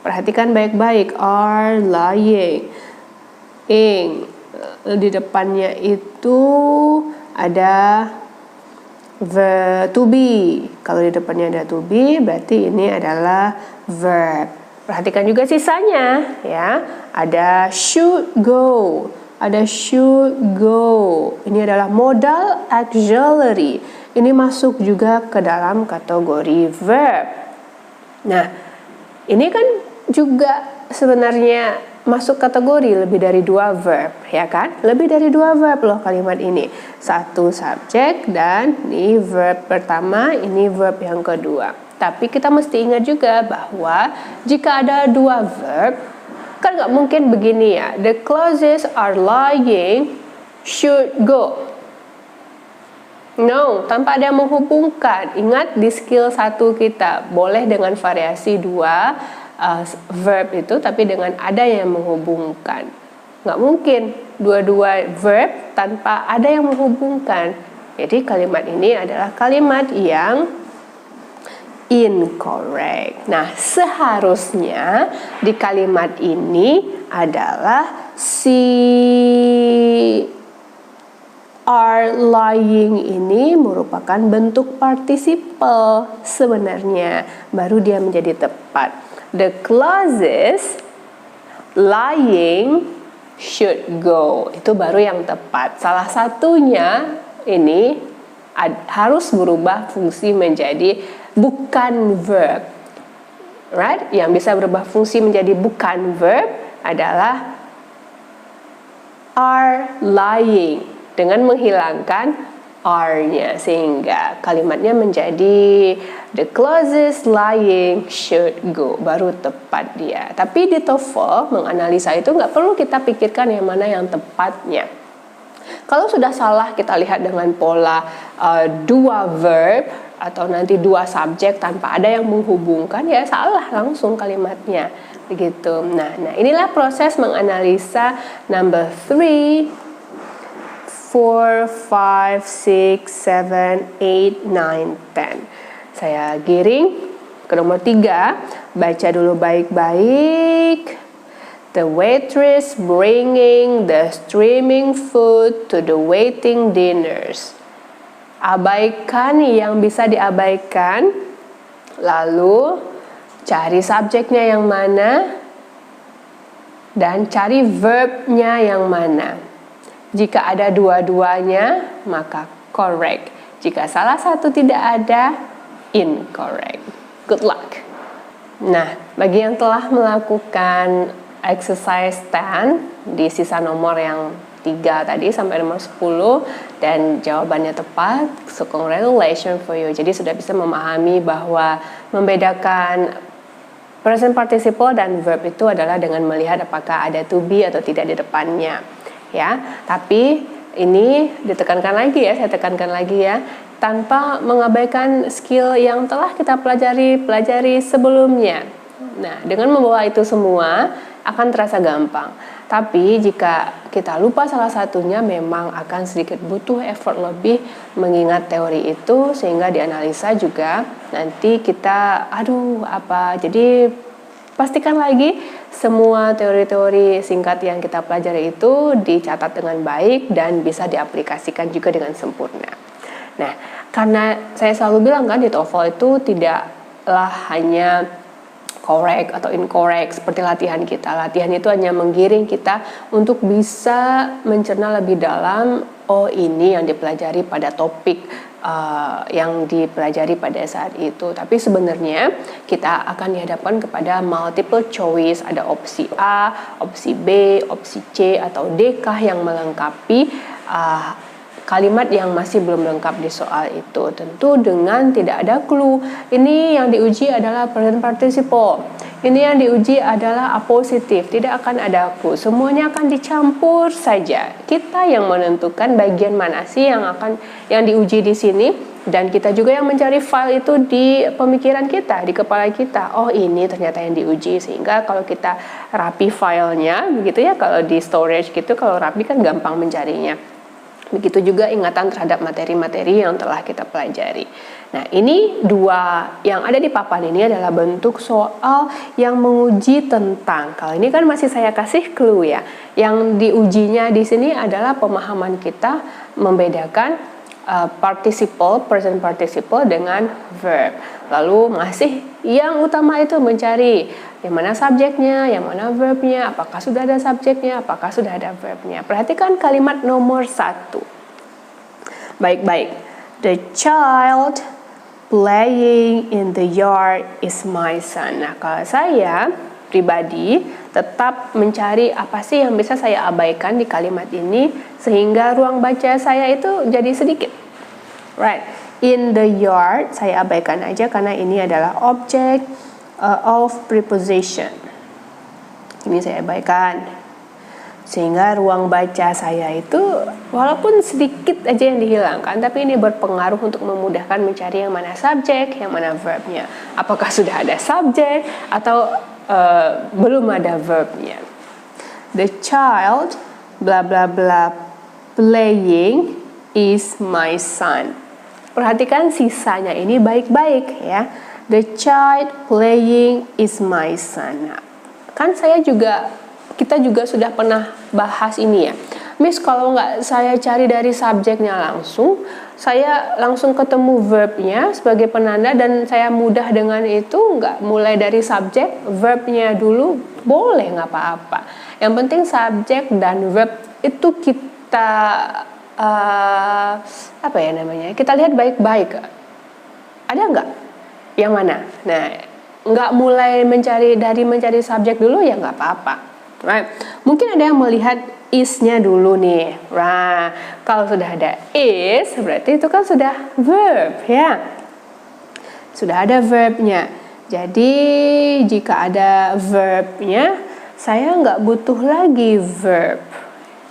perhatikan baik-baik. Are lying. Di depannya itu ada verb to be. Kalau di depannya ada to be, berarti ini adalah verb. Perhatikan juga sisanya, ya. Ada should go. Ada should go. Ini adalah modal auxiliary. Ini masuk juga ke dalam kategori verb. Nah, ini kan juga sebenarnya masuk kategori lebih dari 2 verb, ya kan? Lebih dari 2 verb loh kalimat ini. 1 subjek dan ini verb pertama, ini verb yang kedua. Tapi kita mesti ingat juga bahwa jika ada 2 verb, kan nggak mungkin begini ya. The clothes are lying should go. No, tanpa ada yang menghubungkan. Ingat di skill 1 kita, boleh dengan variasi 2 verb itu, tapi dengan ada yang menghubungkan. Nggak mungkin dua-dua verb tanpa ada yang menghubungkan. Jadi kalimat ini adalah kalimat yang incorrect. Nah, seharusnya di kalimat ini adalah si are lying ini merupakan bentuk participle sebenarnya, baru dia menjadi tepat. The clothes lying should go, itu baru yang tepat. Salah satunya ini harus berubah fungsi menjadi bukan verb, right? Yang bisa berubah fungsi menjadi bukan verb adalah are lying dengan menghilangkan are-nya, sehingga kalimatnya menjadi the clothes lying should go, baru tepat dia. Tapi di TOEFL menganalisa itu nggak perlu kita pikirkan yang mana yang tepatnya. Kalau sudah salah kita lihat dengan pola 2 verb atau nanti 2 subjek tanpa ada yang menghubungkan, ya salah langsung kalimatnya begitu. Nah inilah proses menganalisa number 3, 4, 5, 6, 7, 8, 9, 10. Saya giring ke nomor 3. Baca dulu baik-baik. The waitress bringing the streaming food to the waiting dinners. Abaikan yang bisa diabaikan. Lalu cari subjeknya yang mana dan cari verbnya yang mana. Jika ada dua-duanya, maka correct. Jika salah satu tidak ada, incorrect. Good luck. Nah, bagi yang telah melakukan exercise 10 di sisa nomor yang 3 tadi sampai nomor 10 dan jawabannya tepat, so congratulations for you. Jadi sudah bisa memahami bahwa membedakan present participle dan verb itu adalah dengan melihat apakah ada to be atau tidak di depannya. Ya, tapi ini ditekankan lagi ya, saya tekankan lagi ya. tanpa mengabaikan skill yang telah kita pelajari sebelumnya. Nah, dengan membawa itu semua akan terasa gampang. Tapi jika kita lupa salah satunya, memang akan sedikit butuh effort lebih mengingat teori itu, sehingga dianalisa juga nanti kita jadi pastikan lagi semua teori-teori singkat yang kita pelajari itu dicatat dengan baik dan bisa diaplikasikan juga dengan sempurna. Nah, karena saya selalu bilang kan di TOEFL itu tidaklah hanya correct atau incorrect seperti latihan kita. Latihan itu hanya menggiring kita untuk bisa mencerna lebih dalam, oh ini yang dipelajari pada topik yang dipelajari pada saat itu. Tapi sebenarnya kita akan dihadapkan kepada multiple choice, ada opsi A, opsi B, opsi C atau D kah yang melengkapi kalimat yang masih belum lengkap di soal itu. Tentu dengan tidak ada clue. Ini yang diuji adalah present participle. Ini yang diuji adalah appositive. Tidak akan ada clue. Semuanya akan dicampur saja. Kita yang menentukan bagian mana sih yang diuji di sini, dan kita juga yang mencari file itu di pemikiran kita, di kepala kita. Oh, ini ternyata yang diuji. Sehingga kalau kita rapi filenya, begitu ya, kalau di storage gitu, kalau rapi kan gampang mencarinya. Begitu juga ingatan terhadap materi-materi yang telah kita pelajari. Nah, ini dua yang ada di papan ini adalah bentuk soal yang menguji tentang, kalau ini kan masih saya kasih clue ya. Yang diujinya di sini adalah pemahaman kita membedakan participle, present participle dengan verb. Lalu masih yang utama itu mencari yang mana subjeknya, yang mana verbnya, apakah sudah ada subjeknya, apakah sudah ada verbnya. Perhatikan kalimat nomor 1. Baik-baik. The child playing in the yard is my son. Nah, kalau saya pribadi tetap mencari apa sih yang bisa saya abaikan di kalimat ini sehingga ruang baca saya itu jadi sedikit. Right. In the yard saya abaikan aja karena ini adalah object of preposition. Ini saya abaikan. Sehingga ruang baca saya itu walaupun sedikit aja yang dihilangkan, tapi ini berpengaruh untuk memudahkan mencari yang mana subjek, yang mana verbnya. Apakah sudah ada subjek atau belum ada verbnya. The child bla bla bla playing is my son. Perhatikan sisanya ini baik-baik ya. The child playing is my son. Nah, kan kita juga sudah pernah bahas ini ya. Miss, kalau nggak saya cari dari subjeknya langsung, saya langsung ketemu verbnya sebagai penanda dan saya mudah dengan itu, nggak mulai dari subjek, verbnya dulu, boleh nggak apa-apa. Yang penting subjek dan verb itu kita kita lihat baik-baik. Ada nggak yang mana? Nah, nggak mulai mencari subjek dulu ya nggak apa-apa. Right? Mungkin ada yang melihat is-nya dulu nih. Nah, kalau sudah ada is, berarti itu kan sudah verb ya. Sudah ada verbnya. Jadi jika ada verbnya, saya nggak butuh lagi verb.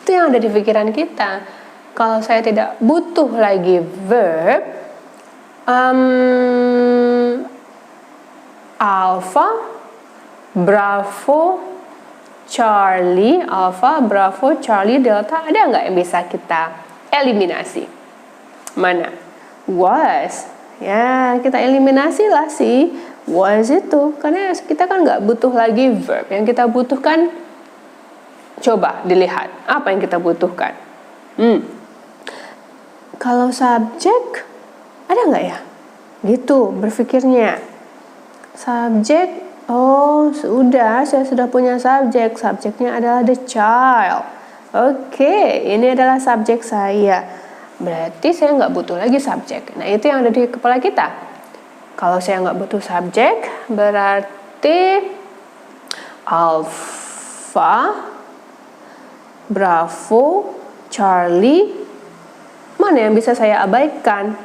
Itu yang ada di pikiran kita. Kalau saya tidak butuh lagi verb, Alpha, Bravo, Charlie, Alpha, Bravo, Charlie, Delta, ada nggak yang bisa kita eliminasi? Mana? Was. Ya, kita eliminasi lah si was itu. Karena kita kan nggak butuh lagi verb. Yang kita butuhkan, coba dilihat. Apa yang kita butuhkan? Kalau subjek, ada nggak ya? Gitu berpikirnya. Subjek, oh sudah, saya sudah punya subjek. Subjeknya adalah the child. Oke, ini adalah subjek saya. Berarti saya nggak butuh lagi subjek. Nah, itu yang ada di kepala kita. Kalau saya nggak butuh subjek, berarti Alpha, Bravo, Charlie, mana yang bisa saya abaikan?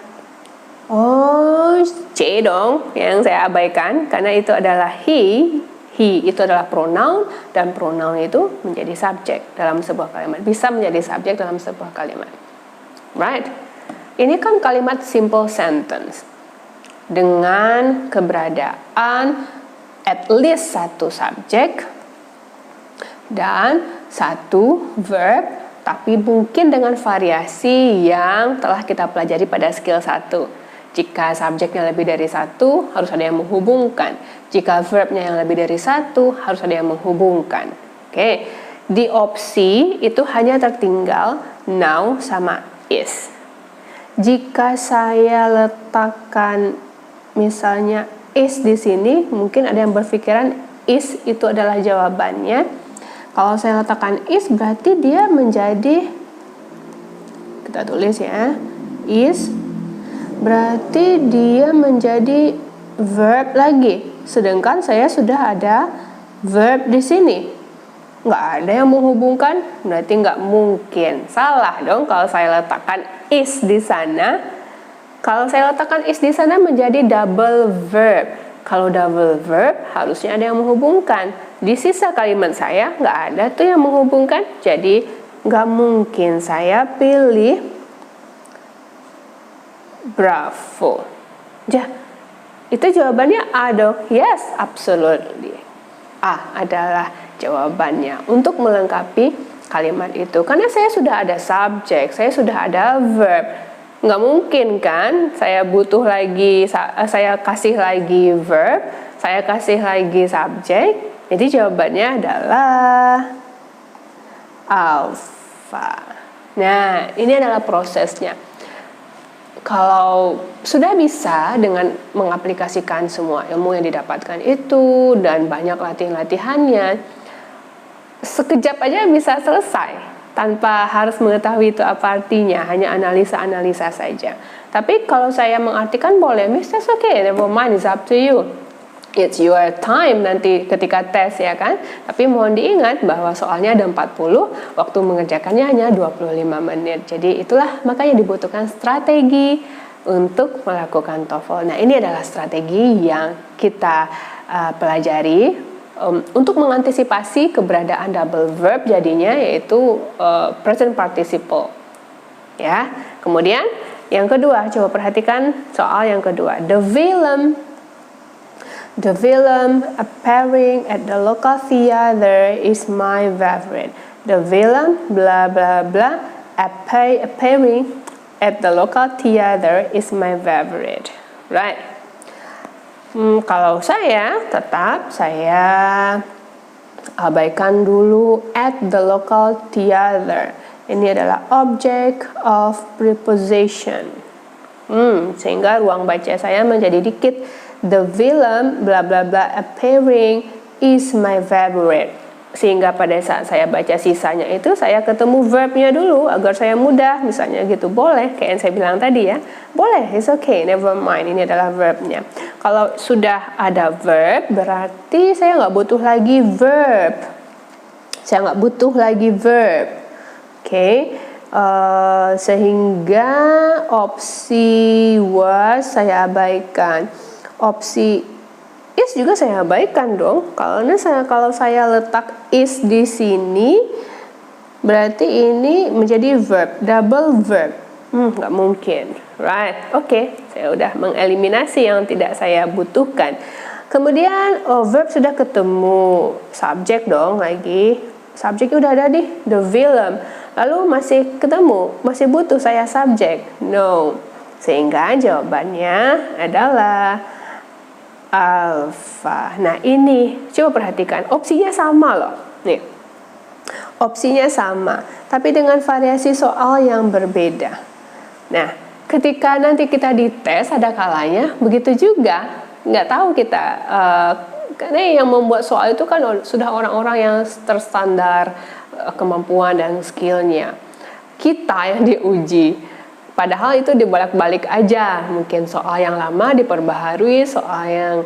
Oh, C dong yang saya abaikan, karena itu adalah he. He itu adalah pronoun, dan pronoun itu menjadi subjek dalam sebuah kalimat. Bisa menjadi subjek dalam sebuah kalimat. Right? ini kan kalimat simple sentence dengan keberadaan at least satu subjek dan satu verb, tapi mungkin dengan variasi yang telah kita pelajari pada skill 1. Jika subjeknya lebih dari satu, harus ada yang menghubungkan. Jika verbnya yang lebih dari satu, harus ada yang menghubungkan. Oke, di opsi itu hanya tertinggal now sama is. Jika saya letakkan misalnya is di sini, mungkin ada yang berpikiran is itu adalah jawabannya. Kalau saya letakkan is, berarti dia menjadi, kita tulis ya, is, berarti dia menjadi verb lagi. Sedangkan saya sudah ada verb di sini. Nggak ada yang menghubungkan, berarti nggak mungkin. Salah dong kalau saya letakkan is di sana. Kalau saya letakkan is di sana menjadi double verb. Kalau double verb harusnya ada yang menghubungkan. Di sisa kalimat saya nggak ada tuh yang menghubungkan. Jadi nggak mungkin saya pilih bravo. Itu jawabannya A dong. Yes, absolutely. A adalah jawabannya untuk melengkapi kalimat itu. Karena saya sudah ada subjek, saya sudah ada verb. Nggak mungkin kan saya butuh lagi, saya kasih lagi verb, saya kasih lagi subjek. Jadi jawabannya adalah alpha. Nah, ini adalah prosesnya. Kalau sudah bisa dengan mengaplikasikan semua ilmu yang didapatkan itu dan banyak latihan-latihannya, sekejap aja bisa selesai tanpa harus mengetahui itu apa artinya, hanya analisa-analisa saja. Tapi kalau saya mengartikan boleh, Miss, that's okay, never mind, it's up to you. It's your time nanti ketika tes ya kan. Tapi mohon diingat bahwa soalnya ada 40, waktu mengerjakannya hanya 25 menit. Jadi itulah makanya dibutuhkan strategi untuk melakukan TOEFL. Nah, ini adalah strategi yang kita pelajari untuk mengantisipasi keberadaan double verb jadinya, yaitu present participle. Ya. Kemudian yang kedua, coba perhatikan soal yang kedua. The film appearing at the local theater is my favorite. The film blah blah blah appearing at the local theater is my favorite. Right. Kalau saya tetap saya abaikan dulu at the local theater. Ini adalah object of preposition. Sehingga ruang baca saya menjadi dikit. The film bla bla bla appearing is my favorite. Sehingga pada saat saya baca sisanya itu saya ketemu verbnya dulu agar saya mudah, misalnya gitu. Boleh, kayak yang saya bilang tadi ya. Boleh, it's okay, never mind. Ini adalah verbnya. Kalau sudah ada verb, berarti saya nggak butuh lagi verb. Okay. Sehingga opsi was saya abaikan. Opsi is juga saya abaikan dong. Kalau saya letak is di sini, berarti ini menjadi verb, double verb. Nggak mungkin, right? Oke, saya udah mengeliminasi yang tidak saya butuhkan. Kemudian verb sudah ketemu, subjek dong lagi. Subjeknya udah ada di the film. Lalu masih ketemu, masih butuh saya subjek. No. Sehingga jawabannya adalah alpha. Nah, ini coba perhatikan, opsinya sama loh. Nih. Opsinya sama, tapi dengan variasi soal yang berbeda. Nah, ketika nanti kita dites ada kalanya begitu juga. Nggak tahu kita karena yang membuat soal itu kan sudah orang-orang yang terstandar kemampuan dan skillnya. Kita yang diuji. Padahal itu dibolak-balik aja. Mungkin soal yang lama diperbaharui, soal yang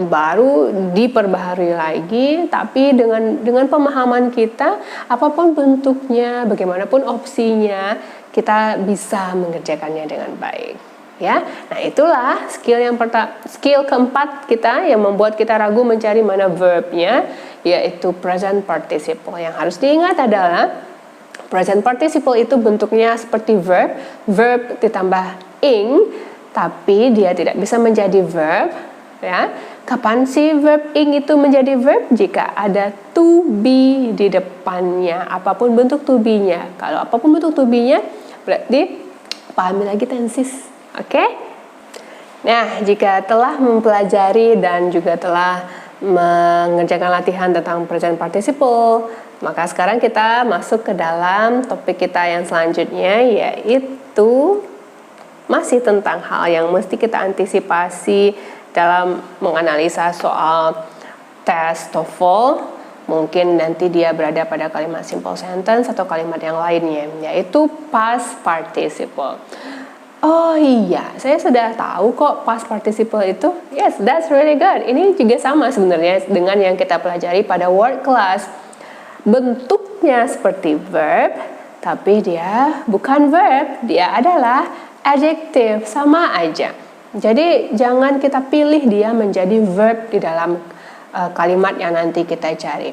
baru diperbaharui lagi. Tapi dengan pemahaman kita, apapun bentuknya, bagaimanapun opsinya, kita bisa mengerjakannya dengan baik. Ya, nah itulah skill keempat kita yang membuat kita ragu mencari mana verbnya, yaitu present participle. Yang harus diingat adalah Present participle itu bentuknya seperti verb, verb ditambah ing, tapi dia tidak bisa menjadi verb, ya. Kapan sih verb ing itu menjadi verb? Jika ada to be di depannya, apapun bentuk to be-nya. Kalau apapun bentuk to be-nya, berarti pahami lagi tenses, oke? Nah, jika telah mempelajari dan juga telah mengerjakan latihan tentang present participle, maka sekarang kita masuk ke dalam topik kita yang selanjutnya, yaitu masih tentang hal yang mesti kita antisipasi dalam menganalisa soal tes TOEFL. Mungkin nanti dia berada pada kalimat simple sentence atau kalimat yang lainnya, yaitu past participle. Oh iya, saya sudah tahu kok past participle itu. Yes, that's really good. Ini juga sama sebenarnya dengan yang kita pelajari pada word class. Bentuknya seperti verb, tapi dia bukan verb, dia adalah adjective, sama aja. Jadi jangan kita pilih dia menjadi verb di dalam kalimat yang nanti kita cari.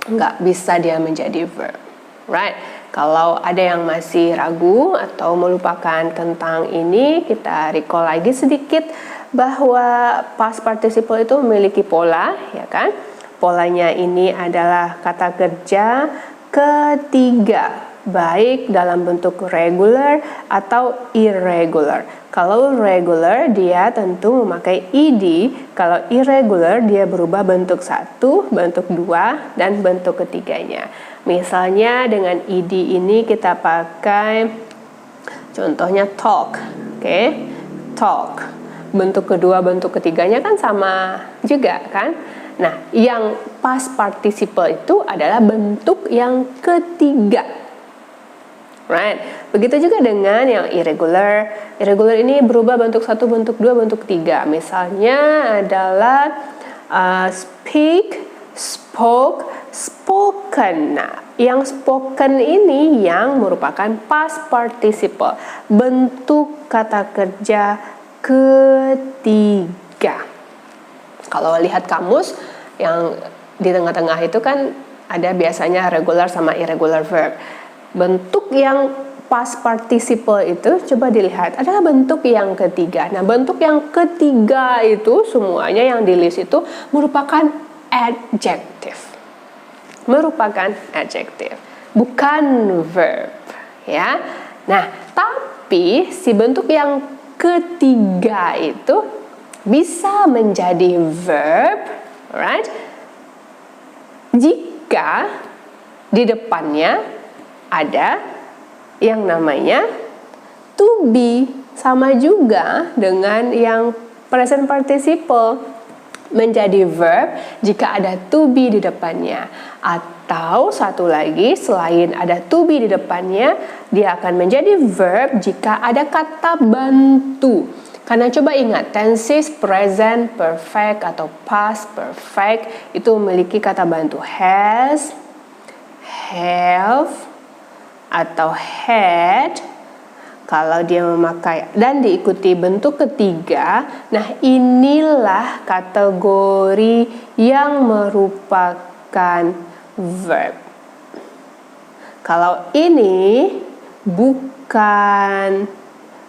Nggak bisa dia menjadi verb, right? Kalau ada yang masih ragu atau melupakan tentang ini, kita recall lagi sedikit bahwa past participle itu memiliki pola, ya kan? Polanya ini adalah kata kerja ketiga, baik dalam bentuk regular atau irregular. Kalau regular dia tentu memakai ed, kalau irregular dia berubah bentuk 1, bentuk 2, dan bentuk ketiganya. Misalnya dengan ed ini kita pakai contohnya talk, oke? Talk. Bentuk kedua, bentuk ketiganya kan sama juga kan? Nah, yang past participle itu adalah bentuk yang ketiga. Right. Begitu juga dengan yang irregular. Irregular ini berubah bentuk 1, bentuk 2, bentuk 3. Misalnya adalah speak, spoke, spoken. Nah, yang spoken ini yang merupakan past participle, bentuk kata kerja ketiga. Kalau lihat kamus yang di tengah-tengah itu kan ada biasanya regular sama irregular verb. Bentuk yang past participle itu coba dilihat adalah bentuk yang ketiga. Nah, bentuk yang ketiga itu semuanya yang di list itu merupakan adjective. Merupakan adjective, bukan verb, ya. Nah, tapi si bentuk yang ketiga itu bisa menjadi verb, right? Jika di depannya ada yang namanya to be, sama juga dengan yang present participle, menjadi verb jika ada to be di depannya, atau satu lagi selain ada to be di depannya, dia akan menjadi verb jika ada kata bantu. Karena coba ingat, tenses present perfect atau past perfect itu memiliki kata bantu has, have, atau had. Kalau dia memakai dan diikuti bentuk ketiga, nah inilah kategori yang merupakan verb. Kalau ini bukan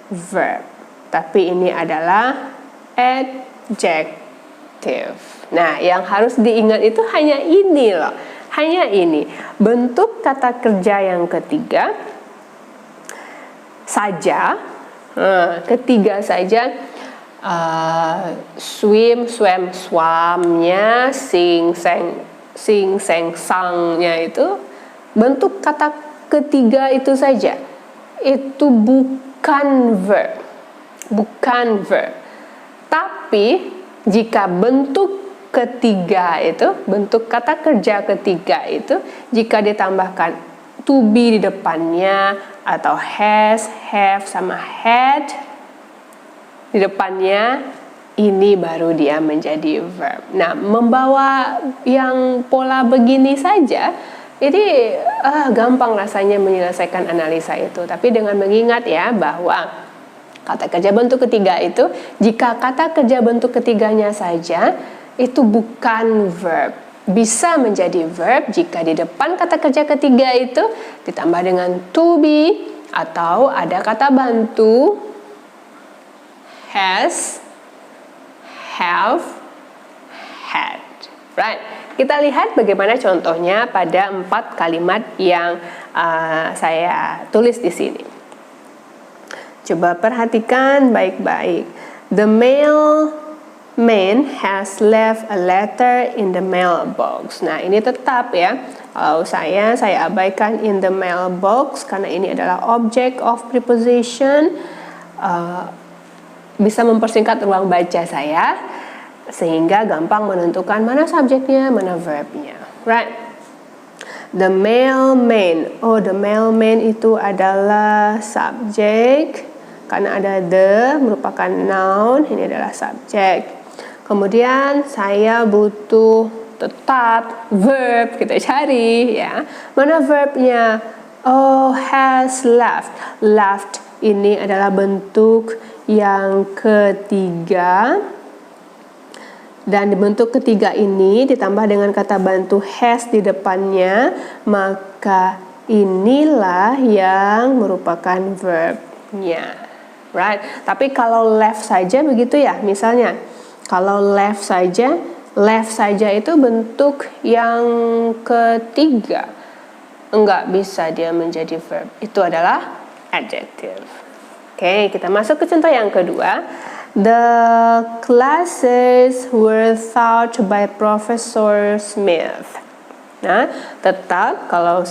verb, tapi ini adalah adjective. Nah, yang harus diingat itu hanya ini loh. Hanya ini, bentuk kata kerja yang ketiga saja, ketiga saja, swim, swam, swamnya, sing, seng, sangnya itu bentuk kata ketiga itu saja. Itu bukan verb, bukan verb. Tapi jika bentuk ketiga itu, bentuk kata kerja ketiga itu, jika ditambahkan to be di depannya atau has, have, sama had di depannya, ini baru dia menjadi verb. Nah, membawa yang pola begini saja, jadi gampang rasanya menyelesaikan analisa itu. Tapi dengan mengingat ya bahwa kata kerja bentuk ketiga itu, jika kata kerja bentuk ketiganya saja itu bukan verb, bisa menjadi verb jika di depan kata kerja ketiga itu ditambah dengan to be atau ada kata bantu has, have, had. Right. Kita lihat bagaimana contohnya pada 4 kalimat yang saya tulis di sini. Coba perhatikan baik-baik. The mailman has left a letter in the mailbox. Nah, ini tetap ya. Kalau saya abaikan in the mailbox karena ini adalah object of preposition. Bisa mempersingkat ruang baca saya sehingga gampang menentukan mana subjeknya, mana verbnya. Right. The mailman. Oh, the mailman itu adalah subjek karena ada the merupakan noun, ini adalah subjek. Kemudian saya butuh tetap verb, kita cari ya. Mana verbnya? Oh, has left. Left ini adalah bentuk yang ketiga. Dan di bentuk ketiga ini ditambah dengan kata bantu has di depannya, maka inilah yang merupakan verbnya. Right? Tapi kalau left saja begitu ya, misalnya kalau left saja itu bentuk yang ketiga. Enggak bisa dia menjadi verb. Itu adalah adjective. Oke, kita masuk ke contoh yang kedua. The classes were taught by Professor Smith. Nah, tetap kalau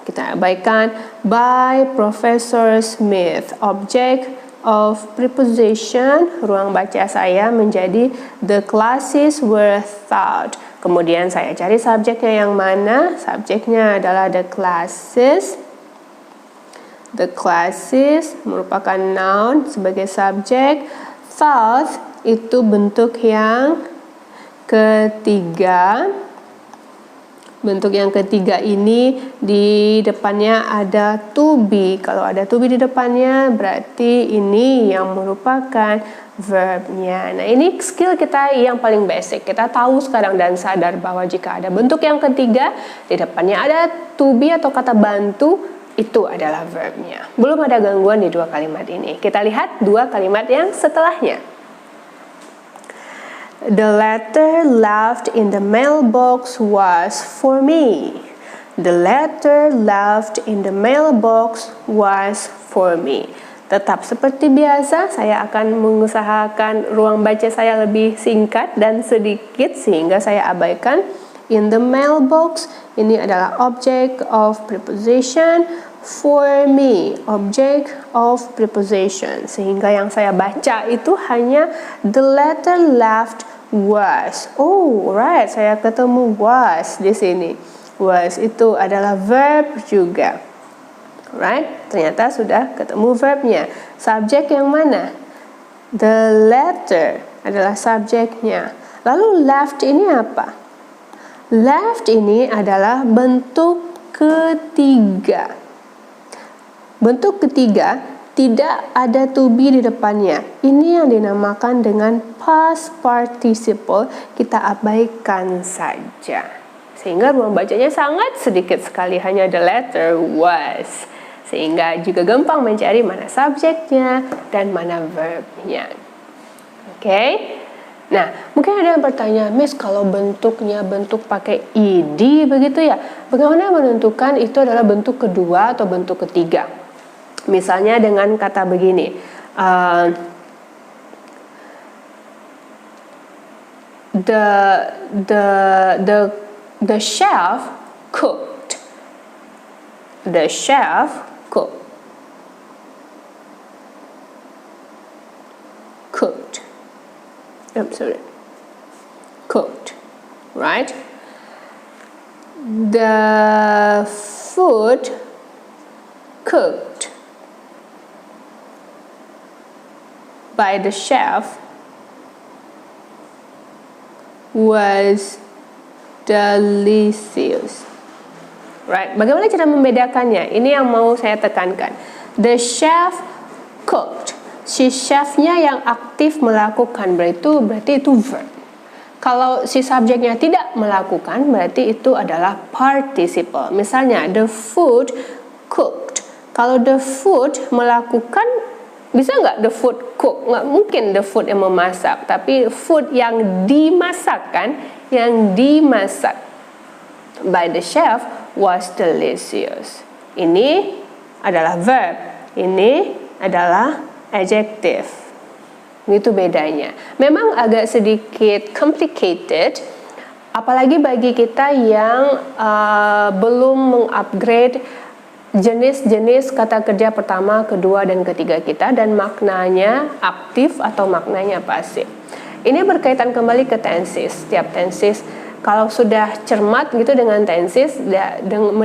kita abaikan by Professor Smith. Object of preposition, ruang baca saya menjadi the classes were taught. Kemudian saya cari subjeknya yang mana? Subjeknya adalah the classes. The classes merupakan noun sebagai subjek. Taught itu bentuk yang ketiga. Bentuk yang ketiga ini di depannya ada to be. Kalau ada to be di depannya berarti ini yang merupakan verbnya. Nah, ini skill kita yang paling basic. Kita tahu sekarang dan sadar bahwa jika ada bentuk yang ketiga di depannya ada to be atau kata bantu, itu adalah verbnya. Belum ada gangguan di 2 kalimat ini. Kita lihat 2 kalimat yang setelahnya. The letter left in the mailbox was for me. The letter left in the mailbox was for me. Tetap seperti biasa, saya akan mengusahakan ruang baca saya lebih singkat dan sedikit sehingga saya abaikan in the mailbox. Ini adalah object of preposition. For me, object of preposition. Sehingga yang saya baca itu hanya the letter left was. Oh, right, saya ketemu was di sini. Was itu adalah verb juga. Right, ternyata sudah ketemu verbnya. Subjek yang mana? The letter adalah subjeknya. Lalu left ini apa? Left ini adalah bentuk ketiga. Bentuk ketiga tidak ada to be di depannya. Ini yang dinamakan dengan past participle. Kita abaikan saja. Sehingga ruang bacanya sangat sedikit sekali, hanya the letter was. Sehingga juga gampang mencari mana subjeknya dan mana verbnya. Oke? Nah, mungkin ada yang bertanya, Miss, kalau bentuknya bentuk pakai ed begitu ya, bagaimana menentukan itu adalah bentuk kedua atau bentuk ketiga? Misalnya dengan kata begini, the chef cooked. The chef cooked. Cooked. I'm sorry. Cooked. Right? The food cooked by the chef was delicious. Right? Bagaimana cara membedakannya? Ini yang mau saya tekankan. The chef cooked. Si chefnya yang aktif melakukan, berarti itu verb. Kalau si subjeknya tidak melakukan, berarti itu adalah participle. Misalnya, the food cooked. Kalau the food melakukan, bisa nggak the food cook? Nggak mungkin the food yang memasak, tapi food yang dimasak kan, yang dimasak by the chef was delicious. Ini adalah verb, ini adalah adjective. Itu bedanya. Memang agak sedikit complicated, apalagi bagi kita yang belum mengupgrade jenis-jenis kata kerja pertama, kedua, dan ketiga kita, dan maknanya aktif atau maknanya pasif. Ini berkaitan kembali ke tenses. Setiap tenses, kalau sudah cermat gitu dengan tenses,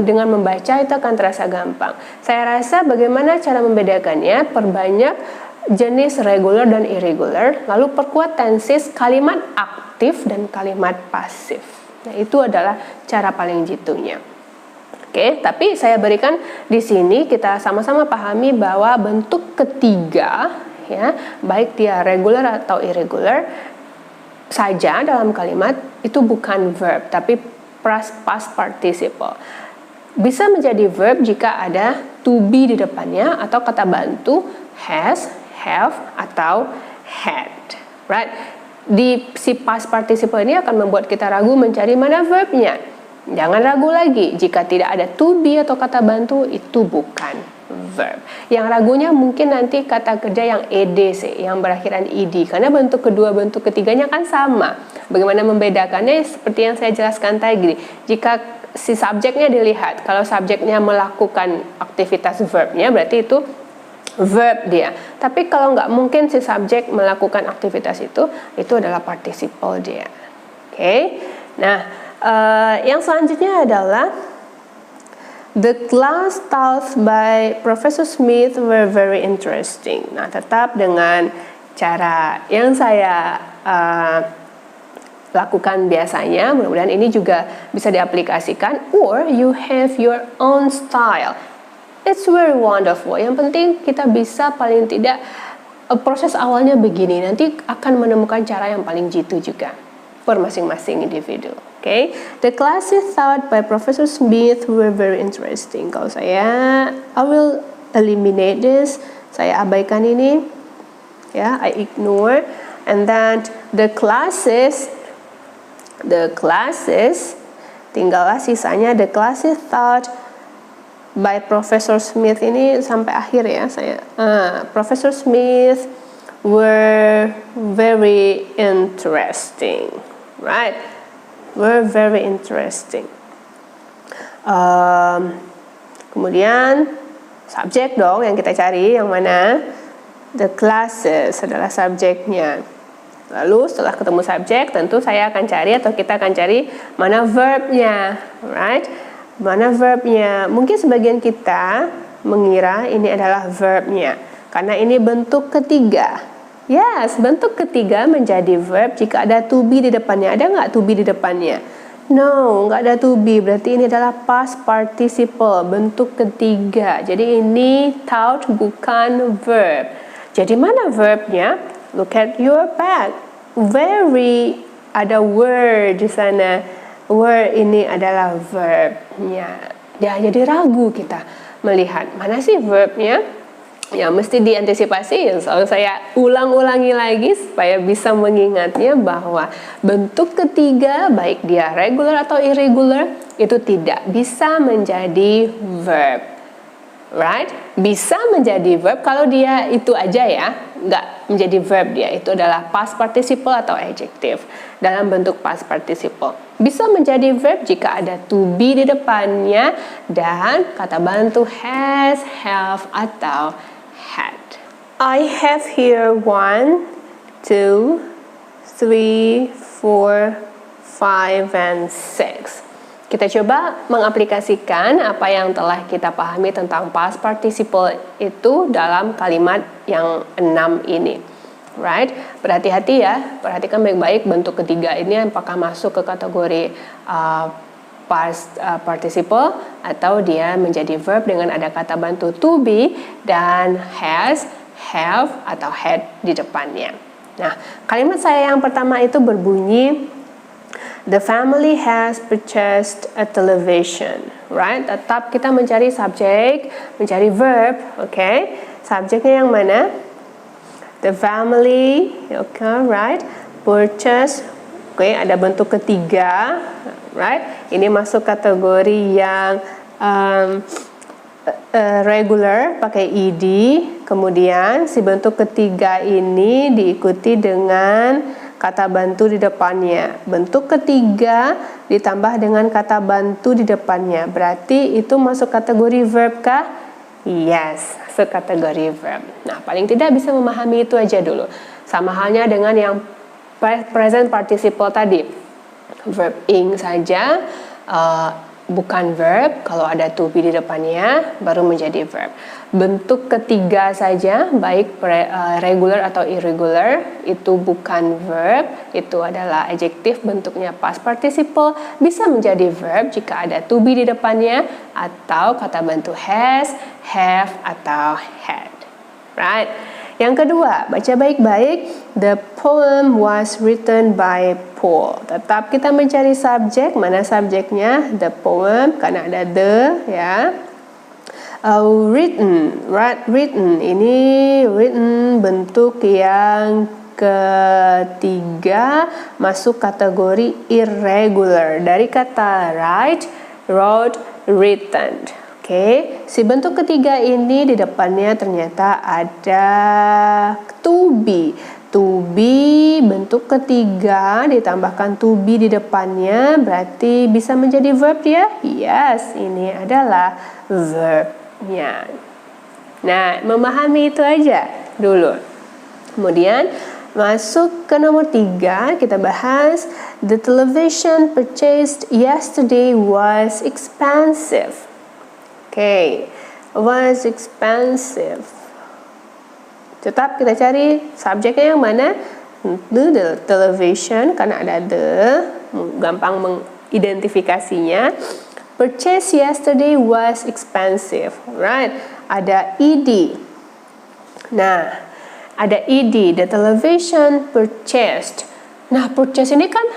dengan membaca itu akan terasa gampang. Saya rasa bagaimana cara membedakannya, perbanyak jenis regular dan irregular, lalu perkuat tenses kalimat aktif dan kalimat pasif. Nah, itu adalah cara paling jitunya. Oke, tapi saya berikan di sini kita sama-sama pahami bahwa bentuk ketiga, ya, baik dia regular atau irregular saja dalam kalimat itu bukan verb, tapi past participle. Bisa menjadi verb jika ada to be di depannya atau kata bantu has, have, atau had, right? Di si past participle ini akan membuat kita ragu mencari mana verbnya. Jangan ragu lagi, jika tidak ada to be atau kata bantu, itu bukan verb. Yang ragunya mungkin nanti kata kerja yang ed sih, yang berakhiran ed, karena bentuk kedua, bentuk ketiganya kan sama. Bagaimana membedakannya? Seperti yang saya jelaskan tadi, jika si subjeknya dilihat, kalau subjeknya melakukan aktivitas verbnya, berarti itu verb dia. Tapi kalau nggak mungkin si subjek melakukan aktivitas itu adalah participle dia. Oke. Nah, yang selanjutnya adalah the class taught by Professor Smith were very interesting. Nah, tetap dengan cara yang saya lakukan biasanya, mudah-mudahan ini juga bisa diaplikasikan, or you have your own style. It's very wonderful. Yang penting kita bisa paling tidak proses awalnya begini, nanti akan menemukan cara yang paling jitu juga per masing-masing individu. Okay? The classes taught by Professor Smith were very interesting. Kalau saya, I will eliminate this. Saya abaikan ini, ya, I ignore. And then the classes, tinggallah sisanya the classes taught by Professor Smith ini sampai akhir ya saya. Professor Smith were very interesting, right? Were very interesting. Kemudian subjek dong yang kita cari, yang mana? The classes adalah subjeknya. Lalu setelah ketemu subjek, tentu saya akan cari atau kita akan cari mana verbnya, right? Mana verbnya? Mungkin sebagian kita mengira ini adalah verbnya karena ini bentuk ketiga. Yes, bentuk ketiga menjadi verb jika ada to be di depannya. Ada nggak to be di depannya? No, nggak ada to be. Berarti ini adalah past participle, bentuk ketiga. Jadi ini taught bukan verb. Jadi mana verbnya? Look at your bag. Very, ada word di sana. Word ini adalah verbnya. Ya, jadi ragu kita melihat mana sih verbnya. Ya, mesti diantisipasi. Selalu saya ulang-ulangi lagi supaya bisa mengingatnya bahwa bentuk ketiga, baik dia regular atau irregular, itu tidak bisa menjadi verb. Right? Bisa menjadi verb kalau dia itu aja ya, nggak menjadi verb dia. Itu adalah past participle atau adjective dalam bentuk past participle. Bisa menjadi verb jika ada to be di depannya dan kata bantu has, have, atau had. I have here 1, 2, 3, 4, 5, and 6. Kita coba mengaplikasikan apa yang telah kita pahami tentang past participle itu dalam kalimat yang 6 ini. Right? Berhati-hati ya, perhatikan baik-baik bentuk ketiga ini apakah masuk ke kategori past participle atau dia menjadi verb dengan ada kata bantu to be dan has, have, atau had di depannya. Nah, kalimat saya yang pertama itu berbunyi The family has purchased a television, right? Tetap kita mencari subjek, mencari verb, okay? Subjeknya yang mana? The family, okay, right? Purchase, okay, ada bentuk ketiga, right? Ini masuk kategori yang regular, pakai ed. Kemudian si bentuk ketiga ini diikuti dengan kata bantu di depannya. Bentuk ketiga ditambah dengan kata bantu di depannya. Berarti itu masuk kategori verb kah? Yes, masuk kategori verb. Nah, paling tidak bisa memahami itu aja dulu. Sama halnya dengan yang present participle tadi. Verb ing saja bukan verb, kalau ada to be di depannya baru menjadi verb. Bentuk ketiga saja, baik regular atau irregular, itu bukan verb, itu adalah adjektif bentuknya past participle, bisa menjadi verb jika ada to be di depannya atau kata bantu has, have, atau had. Right? Yang kedua, baca baik-baik. The poem was written by Paul. Tetap kita mencari subjek. Mana subjeknya? The poem, karena ada the, ya. Written, right? Written. Ini written bentuk yang ketiga masuk kategori irregular. Dari kata write, wrote, written. Oke, si bentuk ketiga ini di depannya ternyata ada to be. To be bentuk ketiga ditambahkan to be di depannya berarti bisa menjadi verb ya? Yes, ini adalah verbnya. Nah, memahami itu aja dulu. Kemudian masuk ke nomor 3, kita bahas the television purchased yesterday was expensive. Okay, was expensive. Tetap kita cari subjeknya yang mana? The television, karena ada the, gampang mengidentifikasinya. Purchase yesterday was expensive, right? Ada ed. Nah, ada ed, the television purchased. Nah, purchase ini kan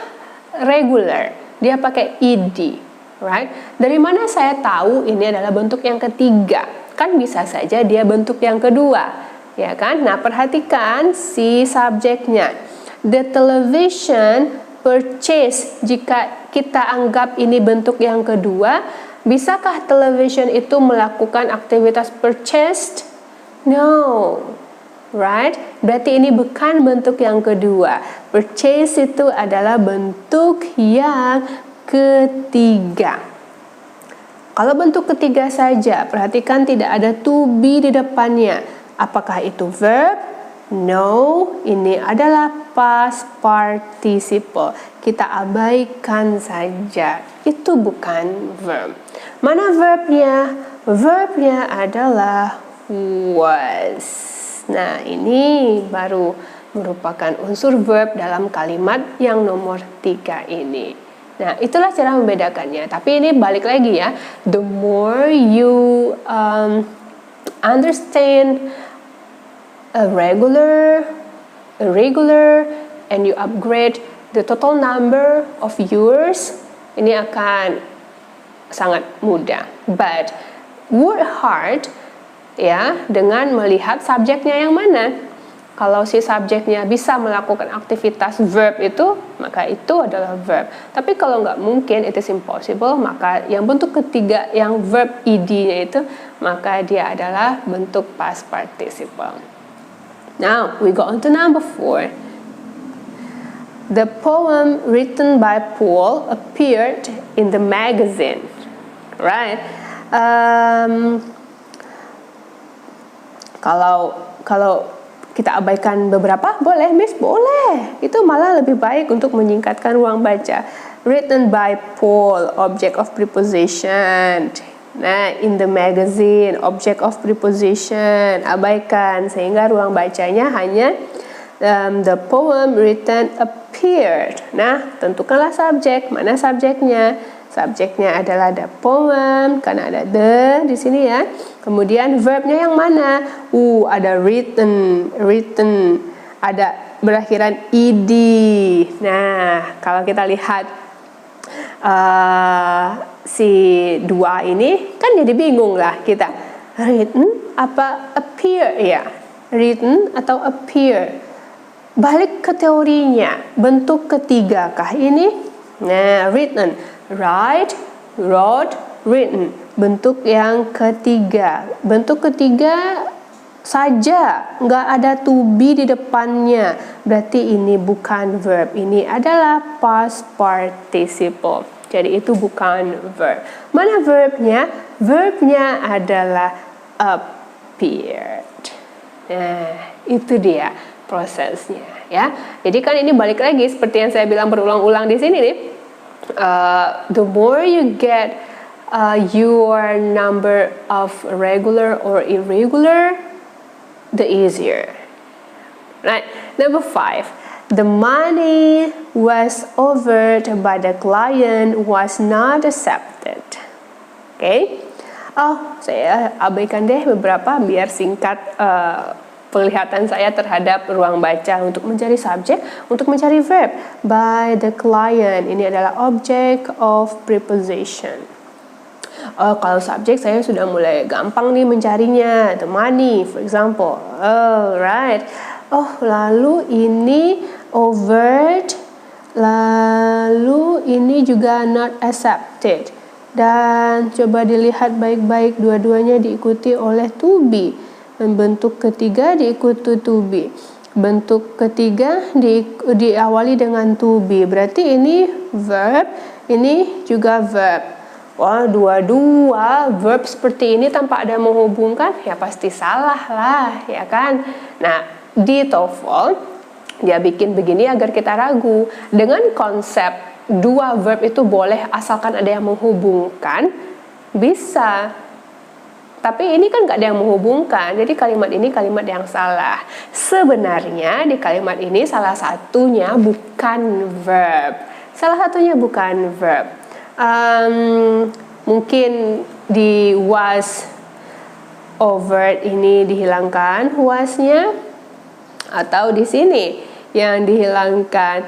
regular, dia pakai ed. Right? Dari mana saya tahu ini adalah bentuk yang ketiga? Kan bisa saja dia bentuk yang kedua, ya kan? Nah, perhatikan si subjeknya. The television purchase. Jika kita anggap ini bentuk yang kedua, bisakah television itu melakukan aktivitas purchased? No. Right? Berarti ini bukan bentuk yang kedua. Purchase itu adalah bentuk yang ketiga. Kalau bentuk ketiga saja, perhatikan tidak ada to be di depannya. Apakah itu verb? No, ini adalah past participle. Kita abaikan saja. Itu bukan verb. Mana verbnya? Verbnya adalah was. Nah, ini baru merupakan unsur verb dalam kalimat yang nomor 3 ini. Nah, itulah cara membedakannya. Tapi ini balik lagi ya. The more you understand a regular, irregular, and you upgrade the total number of yours, ini akan sangat mudah. But work hard ya dengan melihat subjeknya yang mana. Kalau si subjeknya bisa melakukan aktivitas verb itu, maka itu adalah verb. Tapi kalau nggak mungkin, it is impossible, maka yang bentuk ketiga, yang verb ed-nya itu, maka dia adalah bentuk past participle. Now, we go on to number 4. The poem written by Paul appeared in the magazine. Right? Kalau kita abaikan beberapa, boleh Miss? Boleh. Itu malah lebih baik untuk menyingkatkan ruang baca. Written by Paul, object of preposition. Nah, in the magazine, object of preposition. Abaikan, sehingga ruang bacanya hanya the poem written appeared. Nah, tentukanlah subjek. Mana subjeknya? Subjeknya adalah the poem, karena ada the di sini ya. Kemudian verbnya yang mana? Ada written, ada berakhiran ed. Nah, kalau kita lihat si dua ini kan jadi bingung lah kita. Written apa appear ya? Written atau appear? Balik ke teorinya, bentuk ketiga kah ini? Nah, written, write, wrote, written. Bentuk yang ketiga. Bentuk ketiga saja, nggak ada to be di depannya. Berarti ini bukan verb, ini adalah past participle. Jadi itu bukan verb. Mana verbnya? Verbnya adalah appeared. Nah, itu dia prosesnya ya. Jadi kan ini balik lagi seperti yang saya bilang berulang-ulang di sini nih. The more you get your number of regular or irregular, the easier. Right. Number 5. The money was offered by the client was not accepted. Okay. Saya abaikan deh beberapa biar singkat penglihatan saya terhadap ruang baca untuk mencari subjek, untuk mencari verb. By the client, ini adalah object of preposition. Kalau subjek saya sudah mulai gampang nih mencarinya. The money, for example. Right. Lalu ini overt, lalu ini juga not accepted. Dan coba dilihat baik-baik, dua-duanya diikuti oleh to be. Dan bentuk ketiga diikuti to be. Bentuk ketiga diawali dengan to be. Berarti ini verb, ini juga verb. Wah, dua-dua verb seperti ini tanpa ada menghubungkan, ya pasti salah lah, ya kan? Nah, di TOEFL dia bikin begini agar kita ragu. Dengan konsep dua verb itu boleh asalkan ada yang menghubungkan, bisa. Tapi ini kan gak ada yang menghubungkan, jadi kalimat ini kalimat yang salah. Sebenarnya di kalimat ini salah satunya bukan verb. Salah satunya bukan verb. Mungkin di was overt ini dihilangkan was-nya, atau di sini yang dihilangkan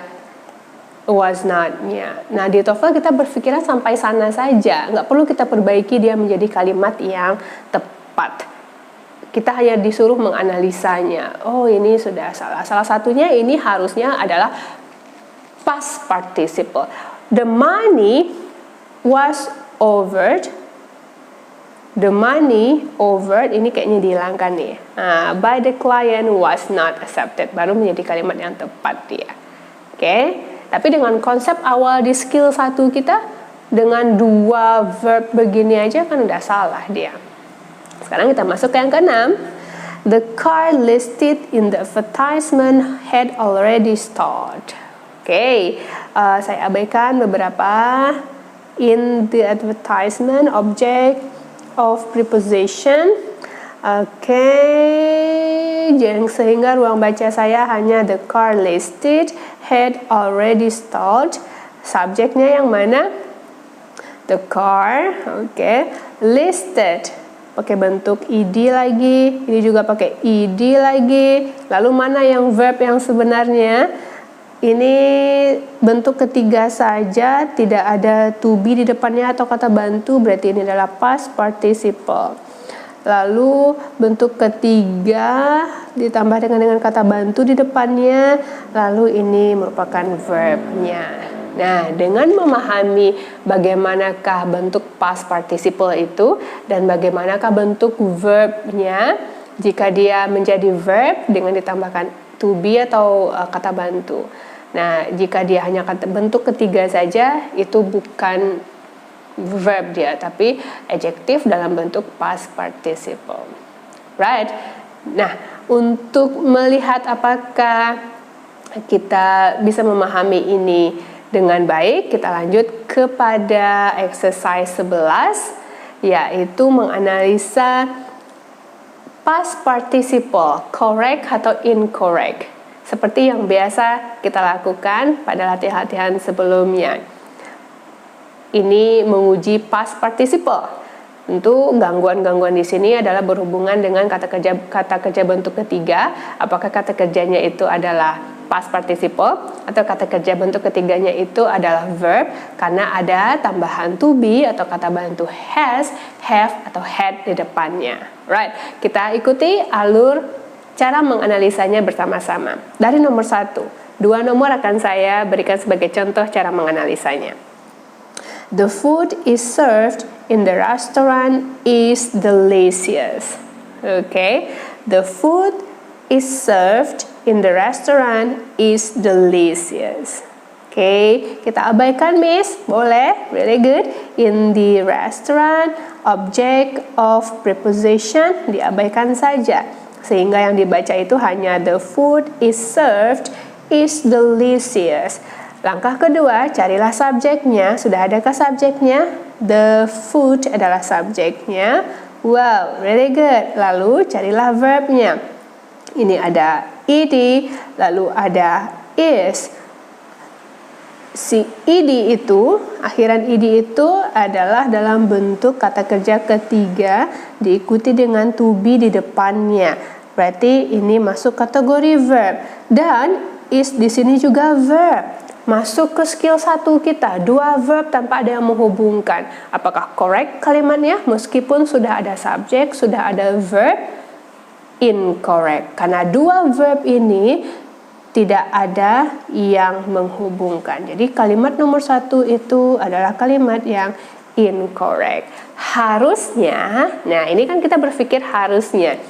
was not-nya. Nah, di TOEFL kita berpikiran sampai sana saja, nggak perlu kita perbaiki dia menjadi kalimat yang tepat. Kita hanya disuruh menganalisanya. Oh, ini sudah salah. Salah satunya ini harusnya adalah past participle. The money was offered. The money offered ini kayaknya dihilangkan nih. By the client was not accepted. Baru menjadi kalimat yang tepat dia. Oke. Tapi dengan konsep awal di skill 1 kita, dengan dua verb begini aja kan udah salah dia. Sekarang kita masuk ke yang ke-6. The car listed in the advertisement had already stalled. Oke. Saya abaikan beberapa. In the advertisement, object of preposition. Oke. Sehingga ruang baca saya hanya the car listed had already stalled. Subjeknya yang mana? The car. Oke. Listed pakai bentuk ed lagi. Ini juga pakai ed lagi. Lalu mana yang verb yang sebenarnya? Ini bentuk ketiga saja, tidak ada to be di depannya atau kata bantu, berarti ini adalah past participle. Lalu bentuk ketiga ditambah dengan kata bantu di depannya, lalu ini merupakan verbnya. Nah, dengan memahami bagaimanakah bentuk past participle itu dan bagaimanakah bentuk verbnya, jika dia menjadi verb dengan ditambahkan to be atau kata bantu. Nah, jika dia hanya bentuk ketiga saja, itu bukan verb dia, tapi adjektif dalam bentuk past participle. Right? Nah, untuk melihat apakah kita bisa memahami ini dengan baik, kita lanjut kepada exercise 11, yaitu menganalisa past participle, correct atau incorrect. Seperti yang biasa kita lakukan pada latihan-latihan sebelumnya. Ini menguji past participle. Tentu gangguan-gangguan di sini adalah berhubungan dengan kata kerja bentuk ketiga. Apakah kata kerjanya itu adalah past participle atau kata kerja bentuk ketiganya itu adalah verb karena ada tambahan to be atau kata bantu has, have atau had di depannya. Right, kita ikuti alur cara menganalisanya bersama-sama. Dari nomor 1, 2 nomor akan saya berikan sebagai contoh cara menganalisanya. The food is served in the restaurant is delicious. Okay, the food is served in the restaurant is delicious. Okay, kita abaikan Miss, boleh, really good. In the restaurant, object of preposition diabaikan saja. Sehingga yang dibaca itu hanya the food is served is delicious. Langkah kedua, carilah subjeknya. Sudah adakah subjeknya? The food adalah subjeknya. Wow, really good. Lalu carilah verbnya. Ini ada ed, lalu ada is. Si ed itu, akhiran ed itu adalah dalam bentuk kata kerja ketiga diikuti dengan to be di depannya. Berarti ini masuk kategori verb. Dan is di sini juga verb. Masuk ke skill 1 kita, 2 verb tanpa ada yang menghubungkan. Apakah correct kalimatnya? Meskipun sudah ada subjek, sudah ada verb, incorrect. Karena 2 verb ini tidak ada yang menghubungkan. Jadi kalimat nomor 1 itu adalah kalimat yang incorrect. Harusnya, nah ini kan kita berpikir harusnya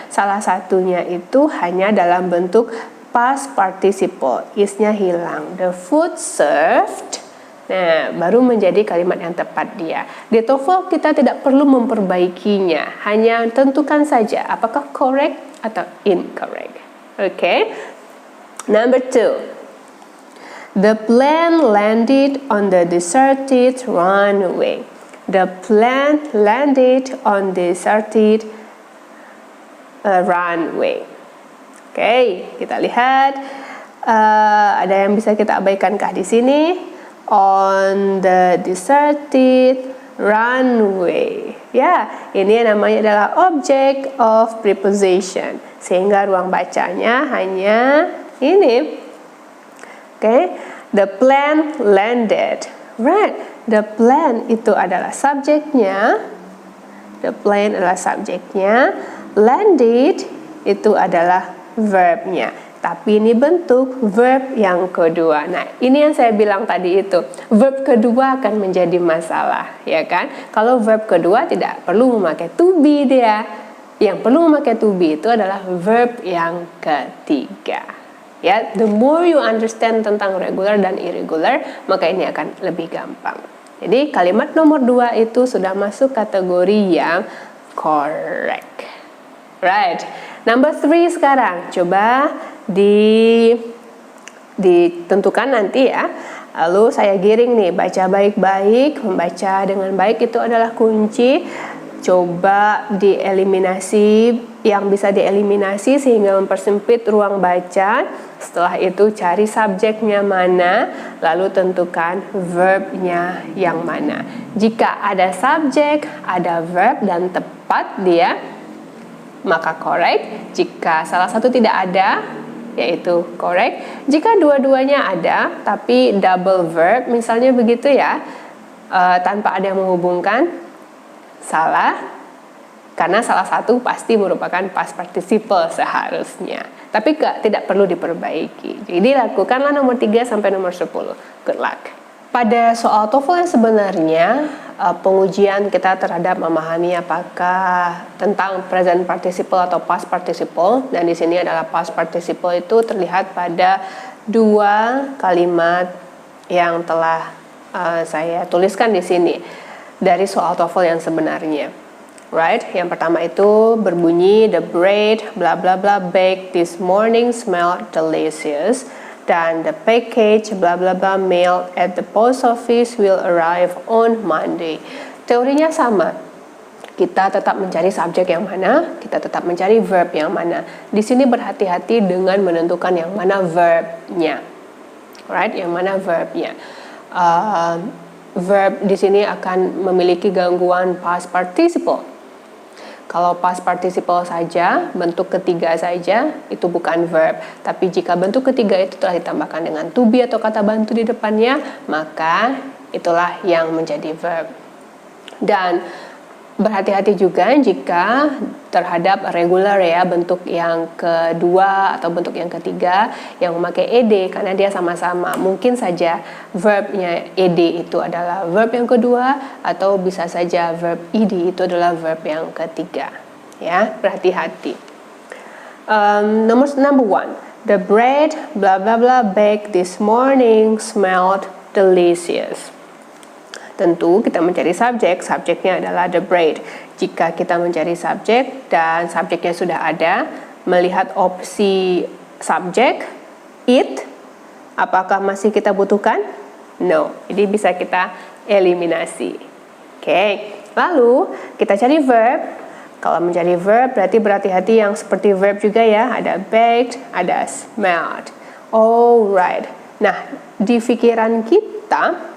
salah satunya itu hanya dalam bentuk past participle, is-nya hilang. The food served, nah baru menjadi kalimat yang tepat dia. Di TOEFL kita tidak perlu memperbaikinya, hanya tentukan saja apakah correct atau incorrect. Okay, number 2. The plane landed on the deserted runway. The plane landed on the deserted runway. Oke, kita lihat ada yang bisa kita abaikankah di sini? On the deserted runway. Ya, ini namanya adalah object of preposition. Sehingga ruang bacanya hanya ini. Oke, the plane landed. Right, the plane itu adalah subjeknya. The plane adalah subjeknya. Landed itu adalah verbnya. Tapi ini bentuk verb yang kedua. Nah, ini yang saya bilang tadi itu. Verb kedua akan menjadi masalah, ya kan? Kalau verb kedua tidak perlu memakai to be dia. Yang perlu memakai to be itu adalah verb yang ketiga. Ya, the more you understand tentang regular dan irregular, maka ini akan lebih gampang. Jadi kalimat nomor 2 itu sudah masuk kategori yang correct. Right. Number 3 sekarang. Coba ditentukan nanti ya. Lalu saya giring nih, baca baik-baik. Membaca dengan baik itu adalah kunci. Coba dieliminasi yang bisa dieliminasi sehingga mempersempit ruang baca. Setelah itu cari subjeknya mana, lalu tentukan verbnya yang mana. Jika ada subjek, ada verb dan tepat dia, maka correct. Jika salah satu tidak ada, yaitu correct. Jika dua-duanya ada, tapi double verb, misalnya begitu ya, tanpa ada yang menghubungkan, salah. Karena salah satu pasti merupakan past participle seharusnya. Tapi tidak perlu diperbaiki. Jadi lakukanlah nomor 3 sampai nomor 10. Good luck. Pada soal TOEFL yang sebenarnya, pengujian kita terhadap memahami apakah tentang present participle atau past participle, dan di sini adalah past participle itu terlihat pada 2 kalimat yang telah saya tuliskan di sini dari soal TOEFL yang sebenarnya. Right, yang pertama itu berbunyi the bread bla bla bla baked this morning smelled delicious, dan the package bla bla bla mailed at the post office will arrive on Monday. Teorinya sama. Kita tetap mencari subjek yang mana, kita tetap mencari verb yang mana. Di sini berhati-hati dengan menentukan yang mana verbnya. Right, yang mana verbnya. Verb di sini akan memiliki gangguan past participle. Kalau past participle saja, bentuk ketiga saja, itu bukan verb. Tapi jika bentuk ketiga itu telah ditambahkan dengan to be atau kata bantu di depannya, maka itulah yang menjadi verb. Dan berhati-hati juga jika terhadap regular ya, bentuk yang kedua atau bentuk yang ketiga yang memakai ed, karena dia sama-sama. Mungkin saja verbnya ed itu adalah verb yang kedua, atau bisa saja verb ed itu adalah verb yang ketiga. Ya, berhati-hati. Number one, the bread blah blah blah baked this morning smelled delicious. Tentu kita mencari subjek, subjeknya adalah the bread. Jika kita mencari subjek dan subjeknya sudah ada, melihat opsi subjek, it, apakah masih kita butuhkan? No, jadi bisa kita eliminasi. Oke, lalu kita cari verb. Kalau mencari verb berarti berhati-hati yang seperti verb juga ya, ada baked, ada smelled. Alright, nah di pikiran kita,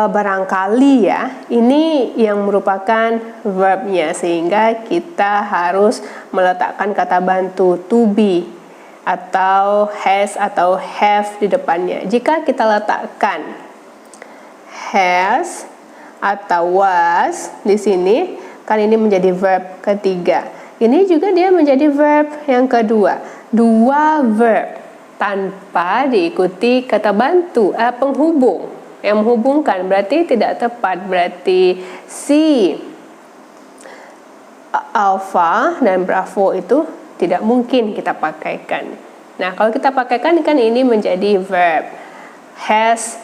barangkali ya ini yang merupakan verbnya, sehingga kita harus meletakkan kata bantu to be atau has atau have di depannya. Jika kita letakkan has atau was di sini, kan ini menjadi verb ketiga. Ini juga dia menjadi verb yang kedua. Dua verb tanpa diikuti kata bantu penghubung yang menghubungkan, berarti tidak tepat. Berarti si alpha dan bravo itu tidak mungkin kita pakaikan. Nah, kalau kita pakaikan kan ini menjadi verb. Has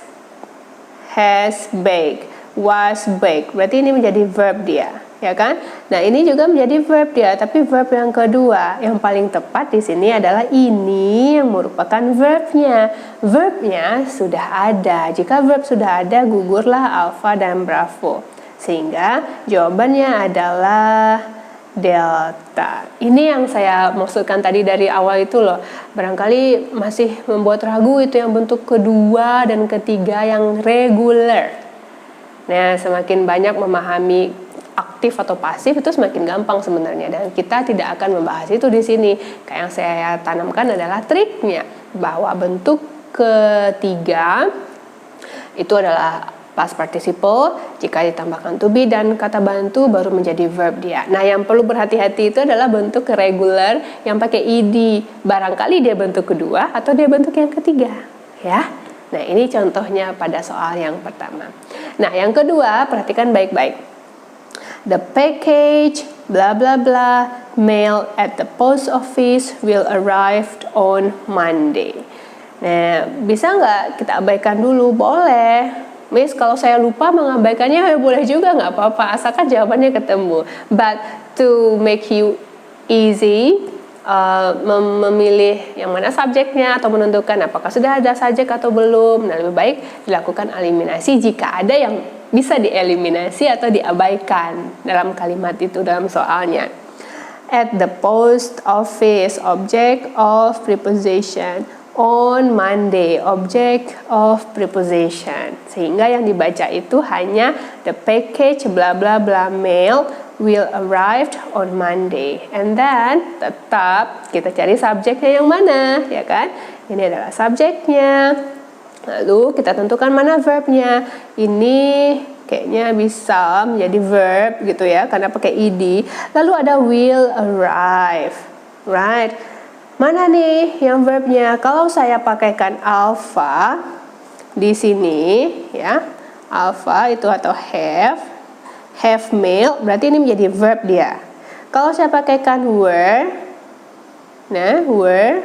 baked, was baked. Berarti ini menjadi verb dia, ya kan? Nah, ini juga menjadi verb dia, tapi verb yang kedua yang paling tepat di sini adalah ini yang merupakan verbnya. Verbnya sudah ada. Jika verb sudah ada, gugurlah alpha dan bravo. Sehingga jawabannya adalah delta. Ini yang saya maksudkan tadi dari awal itu loh. Barangkali masih membuat ragu itu yang bentuk kedua dan ketiga yang regular. Nah, semakin banyak memahami aktif atau pasif itu semakin gampang sebenarnya, dan kita tidak akan membahas itu di sini. Kayak yang saya tanamkan adalah triknya, bahwa bentuk ketiga itu adalah past participle, jika ditambahkan to be dan kata bantu baru menjadi verb dia. Nah, yang perlu berhati-hati itu adalah bentuk regular yang pakai ed. Barangkali dia bentuk kedua atau dia bentuk yang ketiga, ya. Nah, ini contohnya pada soal yang pertama. Nah, yang kedua, perhatikan baik-baik. The package blah blah blah mail at the post office will arrive on Monday. Nah, bisa nggak kita abaikan dulu? Boleh. Miss, kalau saya lupa mengabaikannya ya boleh juga, nggak apa-apa, asalkan jawabannya ketemu. But to make you easy, memilih yang mana subjeknya atau menentukan apakah sudah ada subjek atau belum, nah lebih baik dilakukan eliminasi jika ada yang bisa dieliminasi atau diabaikan dalam kalimat itu, dalam soalnya. At the post office, object of preposition. On Monday, object of preposition. Sehingga yang dibaca itu hanya the package bla bla bla mail will arrive on Monday. And then tetap kita cari subjeknya yang mana, ya kan? Ini adalah subjeknya. Lalu kita tentukan mana verbnya. Ini kayaknya bisa menjadi verb gitu ya, karena pakai ed. Lalu ada will arrive, right? Mana nih yang verbnya? Kalau saya pakaikan alpha di sini, ya, alpha itu atau have mail, berarti ini menjadi verb dia. Kalau saya pakaikan were, nah were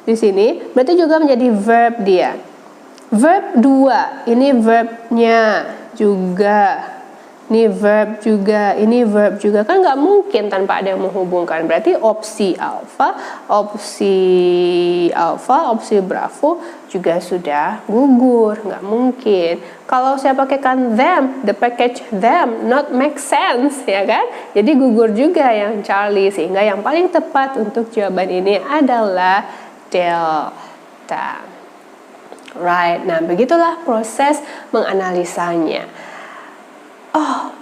di sini, berarti juga menjadi verb dia. Verb 2, ini verbnya juga, ini verb juga, ini verb juga, kan nggak mungkin tanpa ada yang menghubungkan. Berarti opsi alpha, opsi bravo juga sudah gugur, nggak mungkin. Kalau saya pakaikan them, the package them not make sense, ya kan? Jadi gugur juga yang Charlie, sehingga yang paling tepat untuk jawaban ini adalah delta. Right, nah begitulah proses menganalisanya.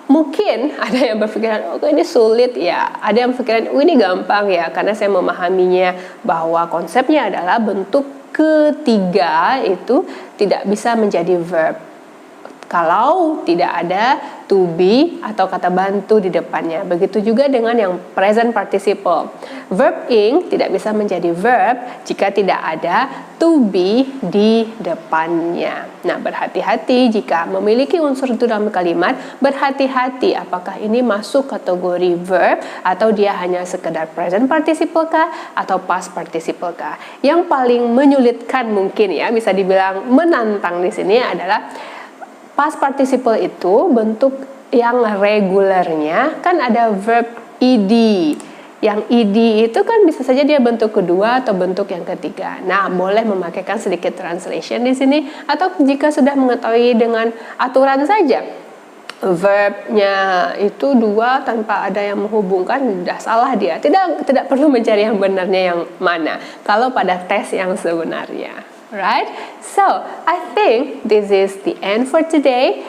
mungkin ada yang berpikiran, oh ini sulit ya. Ada yang berpikiran, oh ini gampang ya. Karena saya memahaminya bahwa konsepnya adalah bentuk ketiga itu tidak bisa menjadi verb kalau tidak ada to be atau kata bantu di depannya. Begitu juga dengan yang present participle. Verb ing tidak bisa menjadi verb jika tidak ada to be di depannya. Nah, berhati-hati jika memiliki unsur itu dalam kalimat. Berhati-hati apakah ini masuk kategori verb atau dia hanya sekedar present participle kah atau past participle kah. Yang paling menyulitkan mungkin ya, bisa dibilang menantang di sini adalah past participle itu bentuk yang regulernya kan ada verb ed. Yang ed itu kan bisa saja dia bentuk kedua atau bentuk yang ketiga. Nah, boleh memakaikan sedikit translation di sini atau jika sudah mengetahui dengan aturan saja. Verbnya itu dua tanpa ada yang menghubungkan, sudah salah dia. Tidak perlu mencari yang benarnya yang mana kalau pada tes yang sebenarnya. Right? So, I think this is the end for today.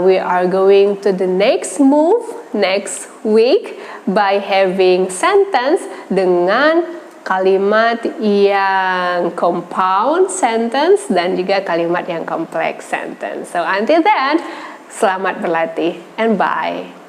We are going to the next move next week by having sentence dengan kalimat yang compound sentence dan juga kalimat yang complex sentence. So, until then, selamat berlatih and bye.